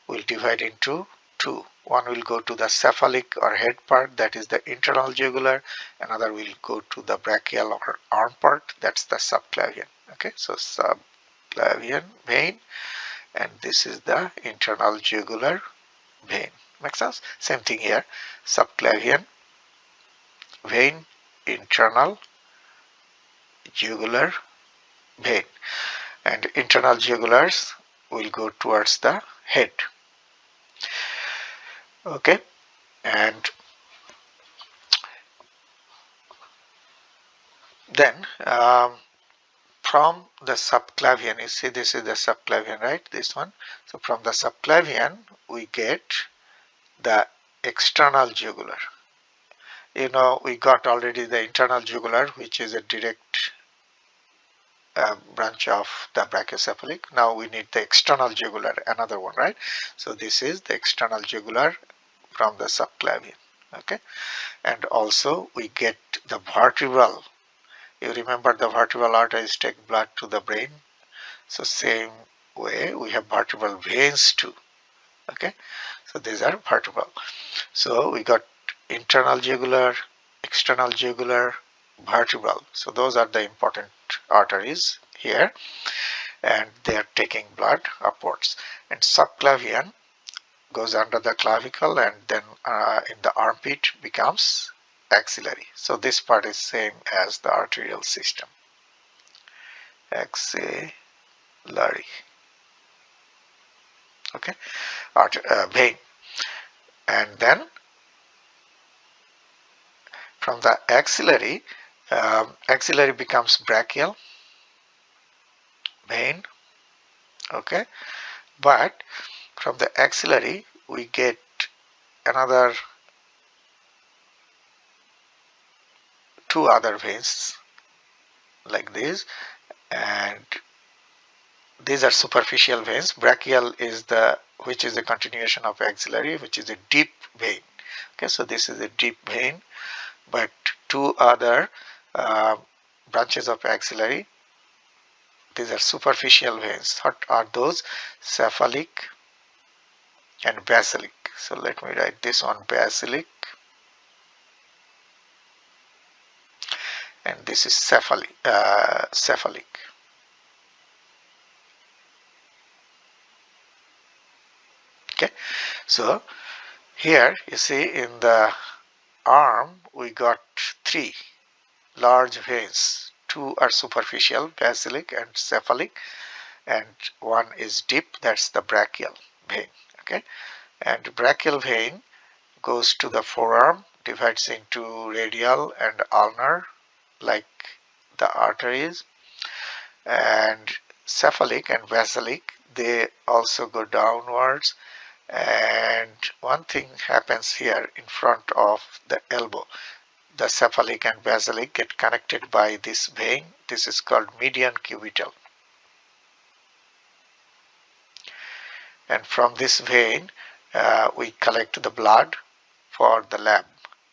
will divide into two. One will go to the cephalic or head part, that is the internal jugular. Another will go to the brachial or arm part, that's the subclavian. Okay, so subclavian vein, and this is the internal jugular vein. Makes sense? Same thing here, subclavian vein, internal jugular vein, and internal jugulars will go towards the head. Okay, and then from the subclavian, you see this is the subclavian, right, this one. So from the subclavian we get the external jugular. You know, we got already the internal jugular, which is a direct branch of the brachiocephalic. Now we need the external jugular, another one, right? So this is the external jugular from the subclavian. Okay, and also we get the vertebral. You remember the vertebral arteries take blood to the brain, so same way we have vertebral veins too. Okay, so these are vertebral. So we got internal jugular, external jugular, vertebral. So those are the important arteries here, and they are taking blood upwards. And subclavian goes under the clavicle, and then in the armpit becomes axillary. So this part is same as the arterial system. Axillary. Okay, vein. And then from the axillary, axillary becomes brachial vein. Okay, but from the axillary we get another two other veins like this, and these are superficial veins. Brachial is the, which is a continuation of axillary, which is a deep vein. Okay, so this is a deep vein, but two other branches of axillary, these are superficial veins. What are those? Cephalic and basilic. So let me write this one, basilic, and this is cephalic. Okay, so here you see in the arm we got three large veins. Two are superficial, basilic and cephalic, and one is deep, that's the brachial vein. Okay, and brachial vein goes to the forearm, divides into radial and ulnar like the arteries, and cephalic and basilic, they also go downwards. And one thing happens here in front of the elbow. The cephalic and basilic get connected by this vein. This is called median cubital. And from this vein, we collect the blood for the lab,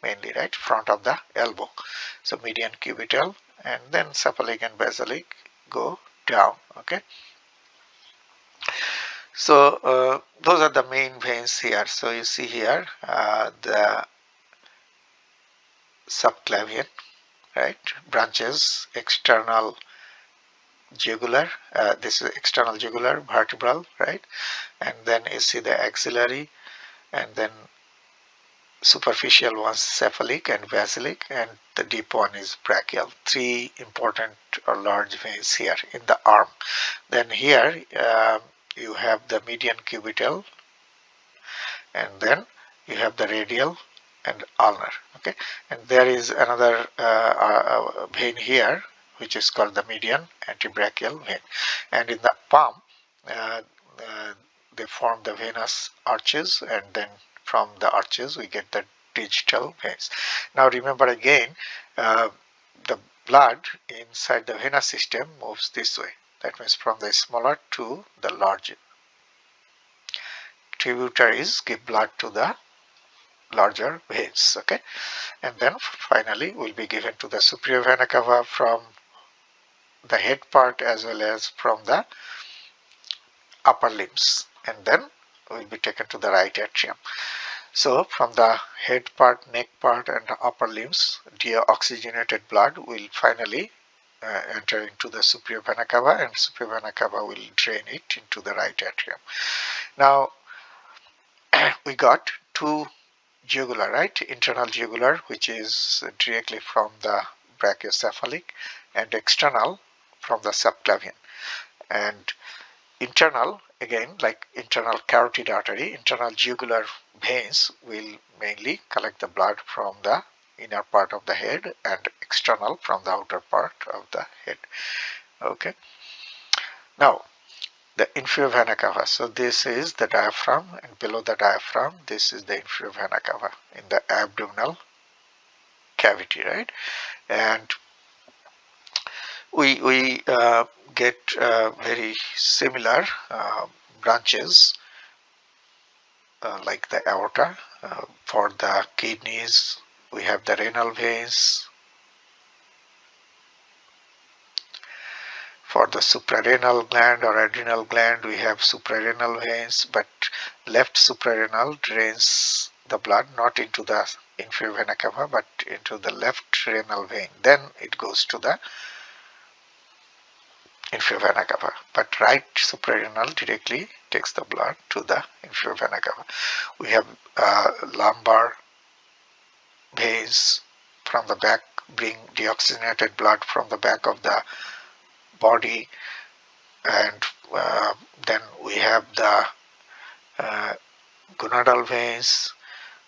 mainly, right, front of the elbow. So median cubital, and then cephalic and basilic go down. Okay. So those are the main veins here. So you see here the subclavian, right, branches, external jugular, this is external jugular, vertebral, right, and then you see the axillary, and then superficial ones cephalic and basilic, and the deep one is brachial. Three important or large veins here in the arm. Then here you have the median cubital, and then you have the radial and ulnar. Okay, and there is another vein here which is called the median antebrachial vein, and in the palm uh, uh, they form the venous arches, and then from the arches we get the digital veins. Now remember again, the blood inside the venous system moves this way. That means from the smaller to the larger. Tributaries give blood to the larger veins. Okay, and then finally will be given to the superior vena cava from the head part as well as from the upper limbs, and then will be taken to the right atrium. So from the head part, neck part and the upper limbs, deoxygenated blood will finally enter into the superior vena cava, and superior vena cava will drain it into the right atrium. Now we got two jugular, right? Internal jugular, which is directly from the brachiocephalic, and external from the subclavian. And internal, again, like internal carotid artery, internal jugular veins will mainly collect the blood from the inner part of the head, and external from the outer part of the head. Okay. Now, the inferior vena cava. So this is the diaphragm, and below the diaphragm, this is the inferior vena cava in the abdominal cavity, right? And we get very similar branches like the aorta. For the kidneys, we have the renal veins. For the suprarenal gland or adrenal gland, we have suprarenal veins, but left suprarenal drains the blood not into the inferior vena cava but into the left renal vein. Then it goes to the inferior vena cava, but right suprarenal directly takes the blood to the inferior vena cava. We have lumbar veins from the back, bring deoxygenated blood from the back of the body, and then we have the gonadal veins,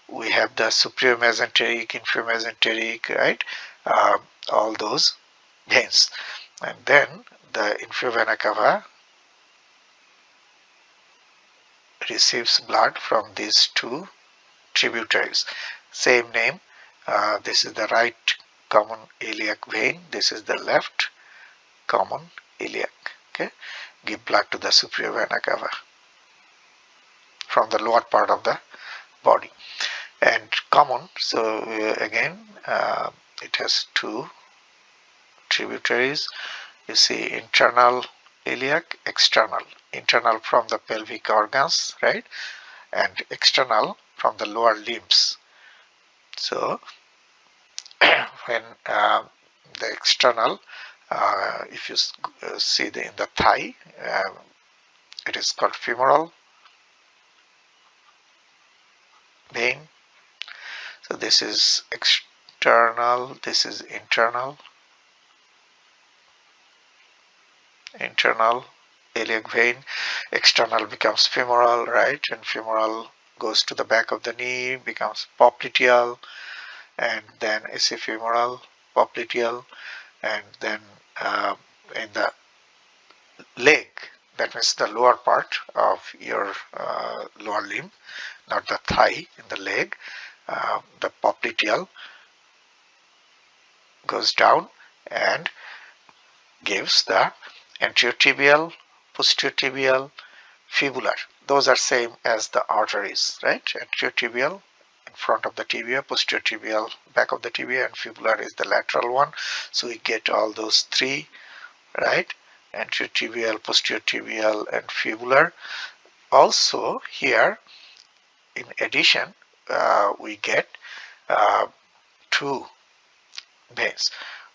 we have the superior mesenteric, inferior mesenteric, right? All those veins, and then the inferior vena cava receives blood from these two tributaries. Same name. This is the right common iliac vein. This is the left common iliac. Okay, give blood to the superior vena cava from the lower part of the body. And common, so again it has two tributaries. You see internal iliac, external. Internal from the pelvic organs, right, and external from the lower limbs. So when the external, if you see in the thigh, it is called femoral vein. So this is external, this is internal. Internal iliac vein, external becomes femoral, right, and femoral goes to the back of the knee, becomes popliteal, and then femoral, popliteal, and then in the leg, that means the lower part of your lower limb, not the thigh, in the leg, the popliteal goes down and gives the anterior tibial, posterior tibial, fibular. Those are same as the arteries, right? Anterior tibial in front of the tibia, posterior tibial back of the tibia, and fibular is the lateral one. So we get all those three, right? Anterior tibial, posterior tibial, and fibular. Also here, in addition, we get two veins.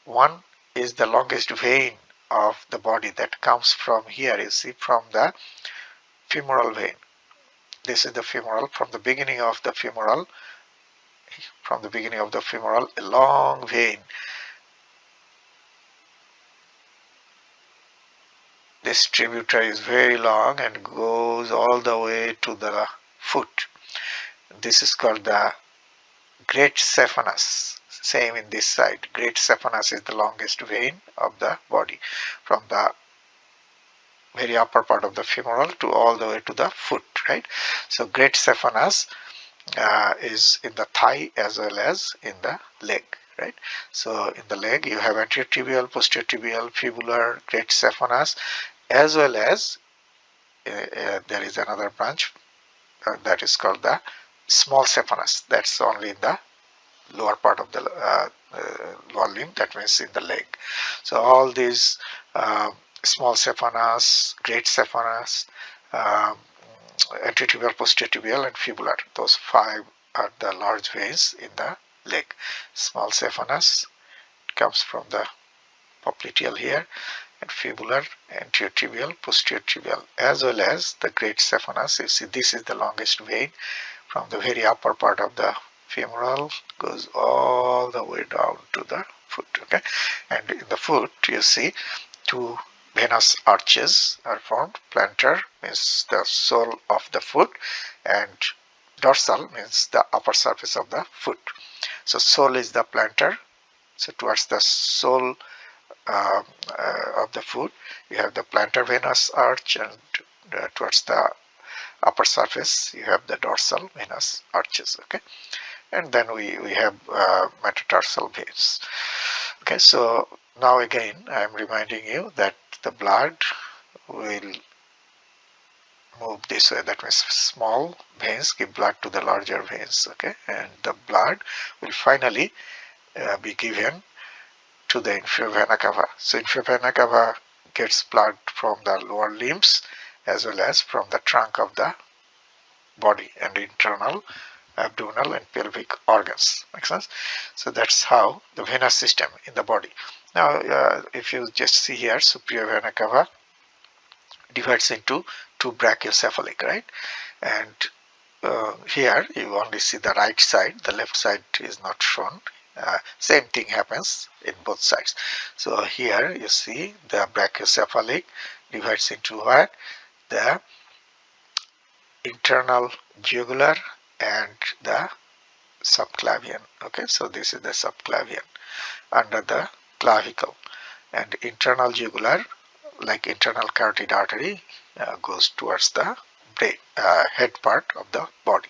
One is the longest vein of the body that comes from here, you see, from the femoral vein. This is the femoral. From the beginning of the femoral, a long vein. This tributary is very long and goes all the way to the foot. This is called the great saphenous, same in this side. Great saphenous is the longest vein of the body, from the very upper part of the femoral to all the way to the foot, right? So great saphenous is in the thigh as well as in the leg, right? So in the leg you have anterior tibial, posterior tibial, fibular, great saphenous, as well as there is another branch that is called the small saphenous. That's only in the lower part of the lower limb, that means in the leg. So all these small saphenous, great saphenous, anteriotibial, posterior and fibular, those 5 are the large veins in the leg. Small saphenous comes from the popliteal here, and fibular, anteriotibial, posterior, as well as the great saphenous. You see, this is the longest vein from the very upper part of the femoral, goes all the way down to the foot, okay? And in the foot you see 2 venous arches are formed. Plantar means the sole of the foot, and dorsal means the upper surface of the foot. So sole is the plantar, so towards the sole of the foot you have the plantar venous arch, and towards the upper surface you have the dorsal venous arches, okay? And then we have metatarsal veins. Okay, so now again I am reminding you that the blood will move this way. That means small veins give blood to the larger veins, okay? And the blood will finally be given to the inferior vena cava. So inferior vena cava gets blood from the lower limbs as well as from the trunk of the body and internal abdominal and pelvic organs. Make sense? So that's how the venous system in the body. Now if you just see here, superior vena cava divides into 2 brachiocephalic, right? And here you only see the right side, the left side is not shown. Same thing happens in both sides. So here you see the brachiocephalic divides into what? The internal jugular and the subclavian. Okay, so this is the subclavian under the clavicle, and internal jugular, like internal carotid artery, goes towards the brain, head part of the body.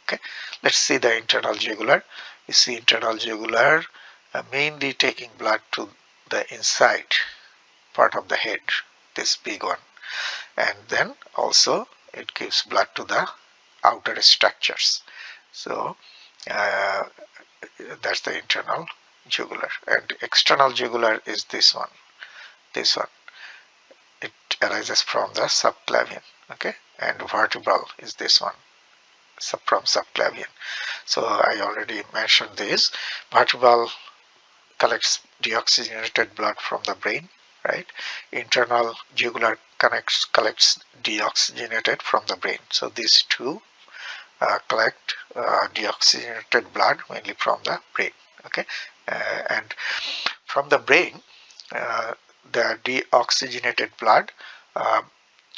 Okay, let's see the internal jugular. You see internal jugular mainly taking blood to the inside part of the head, this big one, and then also it gives blood to the outer structures. So that's the internal jugular, and external jugular is this one. It arises from the subclavian, okay, and vertebral is this one, from subclavian. So I already mentioned this. Vertebral collects deoxygenated blood from the brain, right? Internal jugular collects deoxygenated from the brain. So these two collect deoxygenated blood mainly from the brain, okay? And from the brain, the deoxygenated blood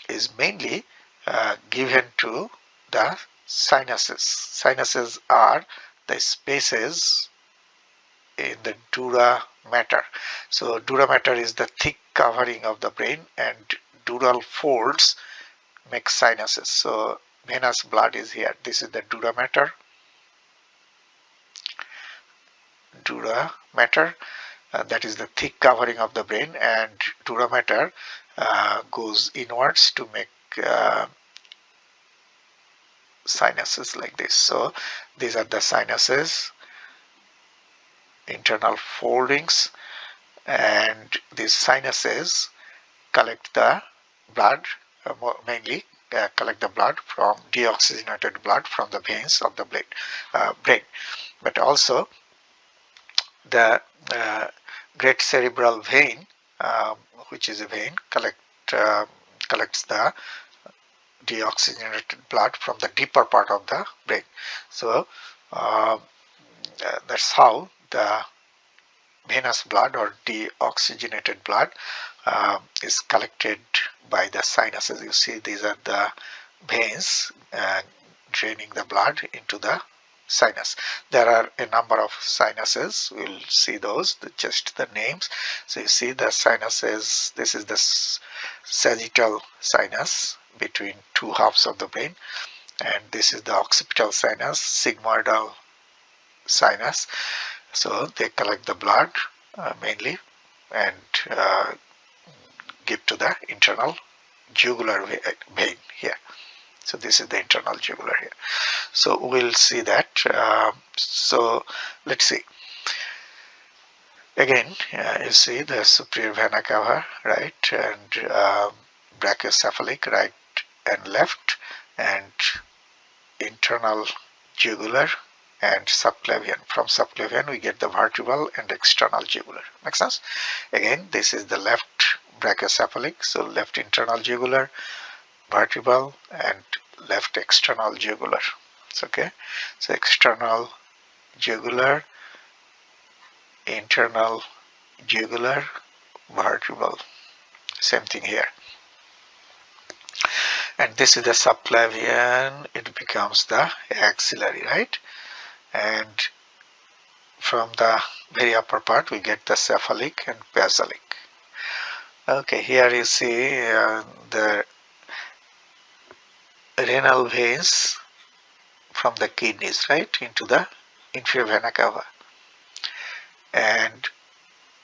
is mainly given to the sinuses. Sinuses are the spaces in the dura mater. So dura mater is the thick covering of the brain, and dural folds make sinuses. So venous blood is here. This is the dura mater. Dura mater, that is the thick covering of the brain, and dura mater goes inwards to make sinuses like this. So these are the sinuses, internal foldings, and these sinuses collect the blood, mainly collect the blood from deoxygenated blood from the veins of the brain, but also the great cerebral vein, which is a vein, collects the deoxygenated blood from the deeper part of the brain. So that's how the venous blood or deoxygenated blood is collected by the sinuses. You see, these are the veins draining the blood into the sinus. There are a number of sinuses. We'll see those, just the names. So you see the sinuses. This is the sagittal sinus between two halves of the brain, and this is the occipital sinus, sigmoidal sinus. So they collect the blood mainly and give to the internal jugular vein here. So this is the internal jugular here. So we'll see that. So let's see. Again, you see the superior vena cava, right, and brachiocephalic, right and left, and internal jugular and subclavian. From subclavian we get the vertebral and external jugular. Make sense? Again, this is the left brachiocephalic, so left internal jugular, vertebral, and left external jugular. Okay, so external jugular, internal jugular, vertebral. Same thing here. And this is the subclavian. It becomes the axillary, right? And from the very upper part we get the cephalic and basilic. Okay, here you see the renal veins from the kidneys, right, into the inferior vena cava. And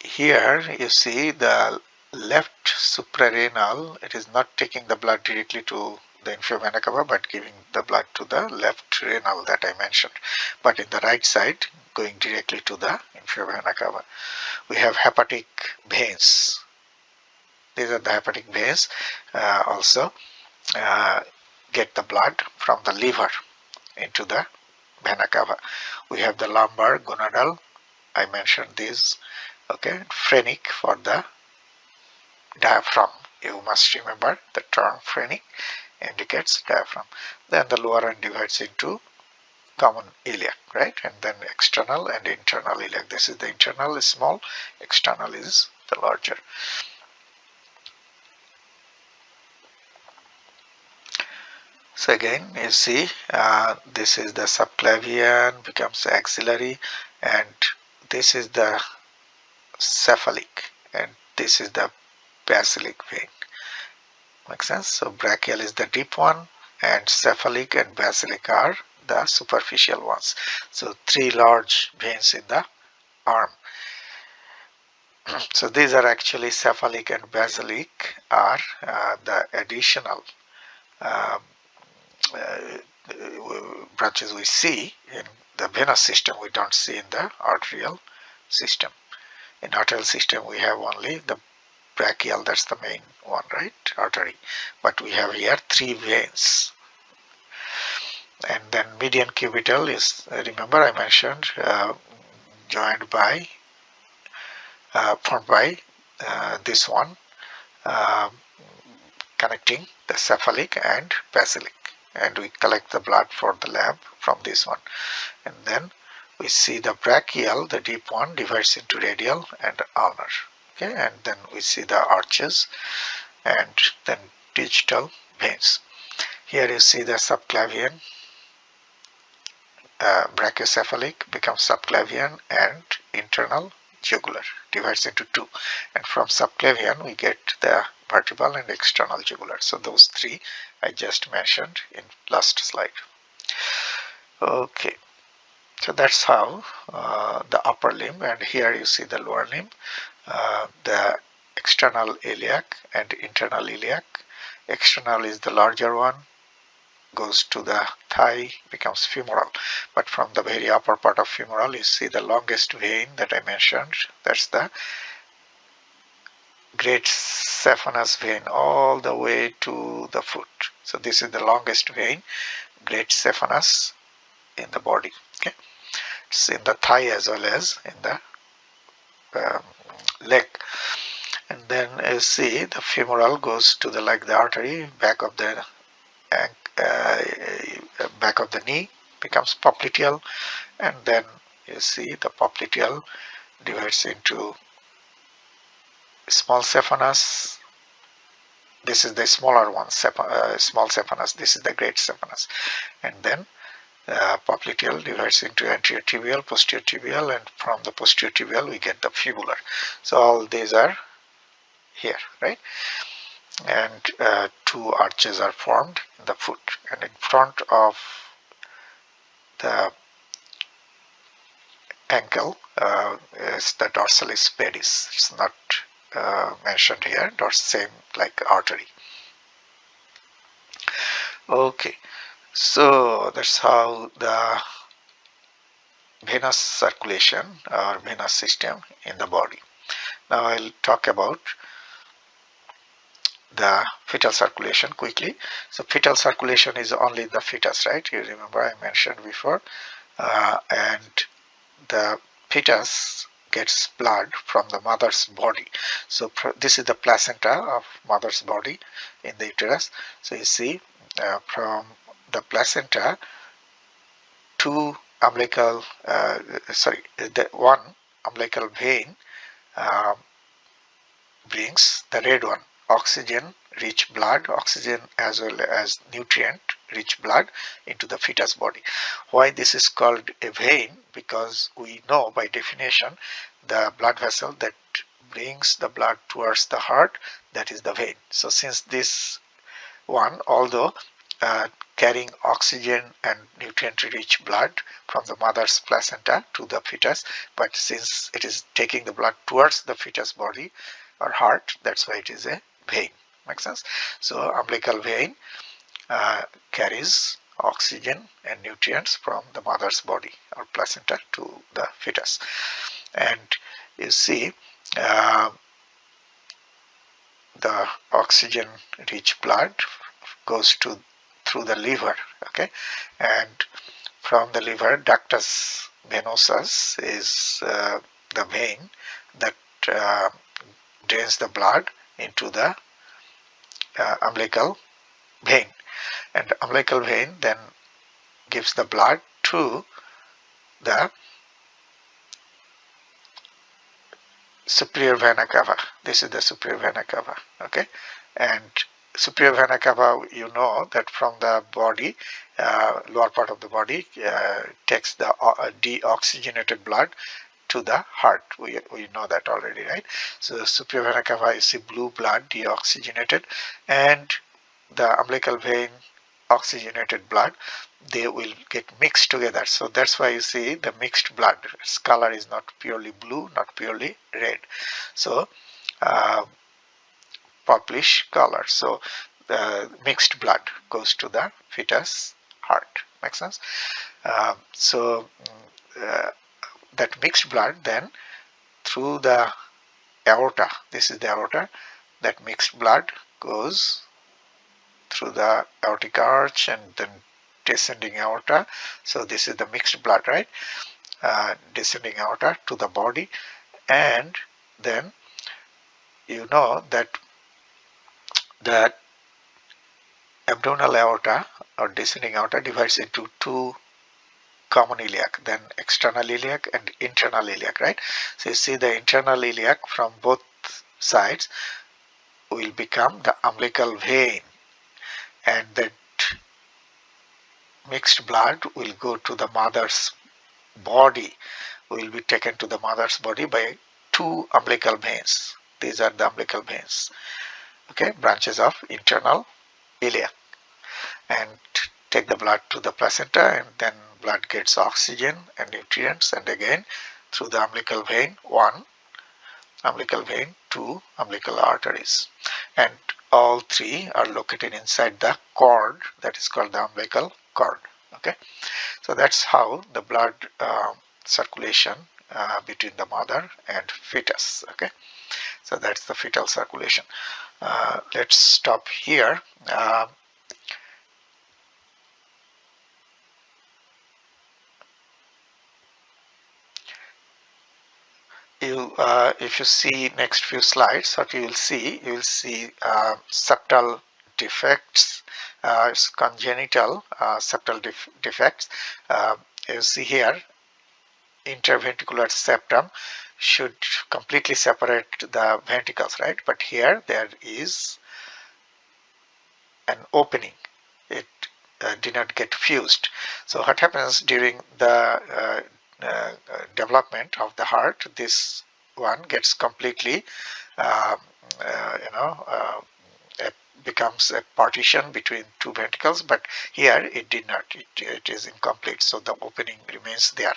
here you see the left suprarenal, it is not taking the blood directly to the inferior vena cava but giving the blood to the left renal that I mentioned, but in the right side going directly to the inferior vena cava. We have hepatic veins. These are the hepatic veins. Also get the blood from the liver into the vena cava. We have the lumbar gonadal, I mentioned these. Okay, phrenic for the diaphragm. You must remember the term phrenic indicates diaphragm. Then the lower end divides into common iliac, right, and then external and internal iliac. This is the internal is small, external is the larger. So again you see this is the subclavian becomes axillary, and this is the cephalic, and this is the basilic vein. Makes sense? So brachial is the deep one, and cephalic and basilic are the superficial ones. So three large veins in the arm. So these are actually cephalic and basilic are the additional branches we see in the venous system. We don't see in the arterial system. In arterial system we have only the brachial, that's the main one, right, artery, but we have here three veins. And then median cubital is, remember I mentioned, joined by formed by this one connecting the cephalic and basilic, and we collect the blood for the lab from this one. And then we see the brachial, the deep one, divides into radial and ulnar. Okay, and then we see the arches and then digital veins. Here you see the subclavian, brachiocephalic becomes subclavian, and internal jugular divides into two, and from subclavian we get the vertebral and external jugular. So those three I just mentioned in last slide. Okay, so that's how the upper limb, and here you see the lower limb, the external iliac and internal iliac. External is the larger one, goes to the thigh, becomes femoral, but from the very upper part of femoral you see the longest vein that I mentioned, that's the great saphenous vein all the way to the foot. So this is the longest vein, great saphenous, in the body. Okay, it's in the thigh as well as in the leg. And then you see the femoral goes to the, like the artery, back of the knee, becomes popliteal, and then you see the popliteal divides into small saphenous. This is the smaller one, small saphenous. This is the great saphenous, and then Popliteal divides into anterior tibial, posterior tibial, and from the posterior tibial we get the fibular. So all these are here, right? And two arches are formed in the foot, and in front of the ankle is the dorsalis pedis. It's not mentioned here. Same like artery. Okay, so that's how the venous circulation or venous system in the body. Now I'll talk about the fetal circulation quickly. So fetal circulation is only the fetus, right? You remember I mentioned before, and the fetus gets blood from the mother's body. So this is the placenta of mother's body in the uterus. So you see from the placenta, two umbilical, the one umbilical vein brings the red one, oxygen rich blood, oxygen as well as nutrient rich blood into the fetus body. Why this is called a vein? Because we know by definition the blood vessel that brings the blood towards the heart, that is the vein. So since this one, although carrying oxygen and nutrient rich blood from the mother's placenta to the fetus, but since it is taking the blood towards the fetus body or heart, that's why it is a vein. Makes sense? So umbilical vein carries oxygen and nutrients from the mother's body or placenta to the fetus. And you see the oxygen rich blood goes through the liver, okay, and from the liver, ductus venosus is the vein that drains the blood into the umbilical vein, and the umbilical vein then gives the blood to the superior vena cava. This is the superior vena cava, okay, and superior vena cava, you know that from the body, lower part of the body takes the deoxygenated blood to the heart. We know that already, right? So superior vena cava, you see blue blood deoxygenated, and the umbilical vein oxygenated blood, they will get mixed together. So that's why you see the mixed blood. Its color is not purely blue, not purely red. So purplish color. So the mixed blood goes to the fetus heart. Makes sense? That mixed blood then through the aorta, this is the aorta, that mixed blood goes through the aortic arch and then descending aorta. So this is the mixed blood, right? Descending aorta to the body, and then you know that the abdominal aorta or descending aorta divides into two common iliac, then external iliac and internal iliac, right? So you see the internal iliac from both sides will become the umbilical vein, and that mixed blood will go to the mother's body, will be taken to the mother's body by two umbilical veins. These are the umbilical veins, okay, branches of internal iliac, and take the blood to the placenta, and then blood gets oxygen and nutrients, and again through the umbilical vein, one umbilical vein, two umbilical arteries, and all three are located inside the cord that is called the umbilical cord. Okay, so that's how the blood circulation between the mother and fetus. Okay, so that's the fetal circulation. Let's stop here. If you see next few slides, what you will see septal defects, congenital septal defects. You see here, interventricular septum should completely separate the ventricles, right? But here there is an opening. It did not get fused. So what happens during the development of the heart, this one gets completely uh, you know becomes a partition between two ventricles, but here it did not. It is incomplete, so the opening remains there.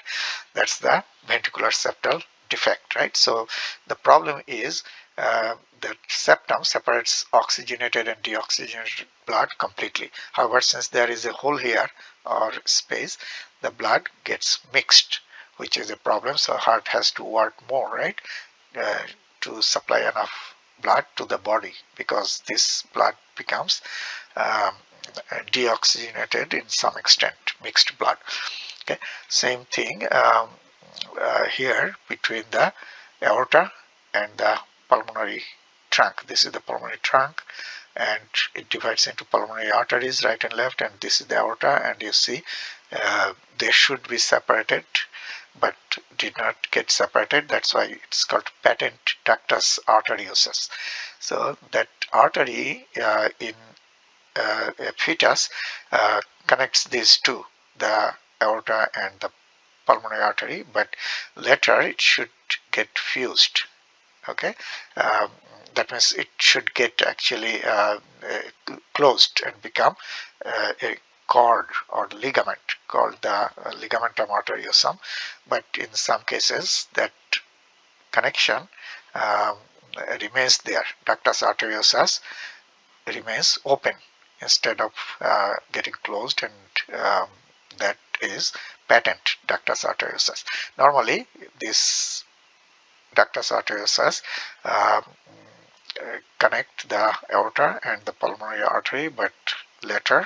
That's the ventricular septal defect, right? So the problem is that septum separates oxygenated and deoxygenated blood completely. However, since there is a hole here or space, the blood gets mixed, which is a problem. So heart has to work more, right, to supply enough blood to the body, because this blood becomes deoxygenated in some extent, mixed blood. Okay, same thing here between the aorta and the pulmonary trunk. This is the pulmonary trunk, and it divides into pulmonary arteries, right and left, and this is the aorta, and you see they should be separated but did not get separated. That's why it's called patent ductus arteriosus. So that artery in a fetus connects these two, the aorta and the pulmonary artery, but later it should get fused. Okay, that means it should get actually closed and become a cord or ligament called the ligamentum arteriosum, but in some cases that connection remains there. Ductus arteriosus remains open instead of getting closed, and that is patent ductus arteriosus. Normally this ductus arteriosus connect the aorta and the pulmonary artery, but later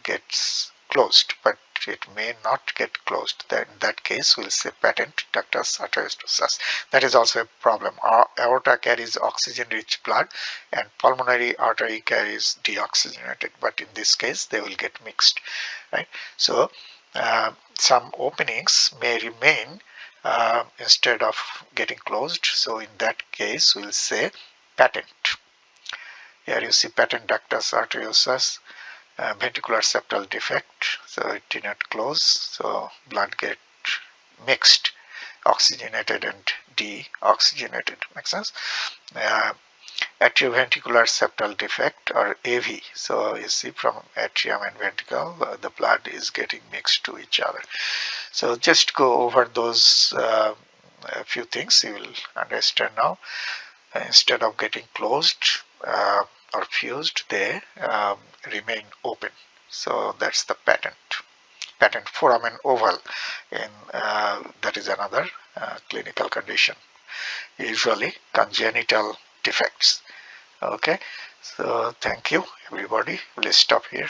gets closed, but it may not get closed. Then in that case we'll say patent ductus arteriosus. That is also a problem. Our aorta carries oxygen rich blood and pulmonary artery carries deoxygenated, but in this case they will get mixed, right? So some openings may remain instead of getting closed, so in that case we'll say patent. Here you see patent ductus arteriosus, ventricular septal defect, so it did not close, so blood get mixed, oxygenated and deoxygenated. Makes sense? Atrioventricular septal defect, or AV. So you see from atrium and ventricle the blood is getting mixed to each other. So just go over those a few things, you will understand now. Instead of getting closed or fused, they remain open. So that's the patent foramen oval, and that is another clinical condition, usually congenital defects. Okay, so thank you everybody. We'll stop here.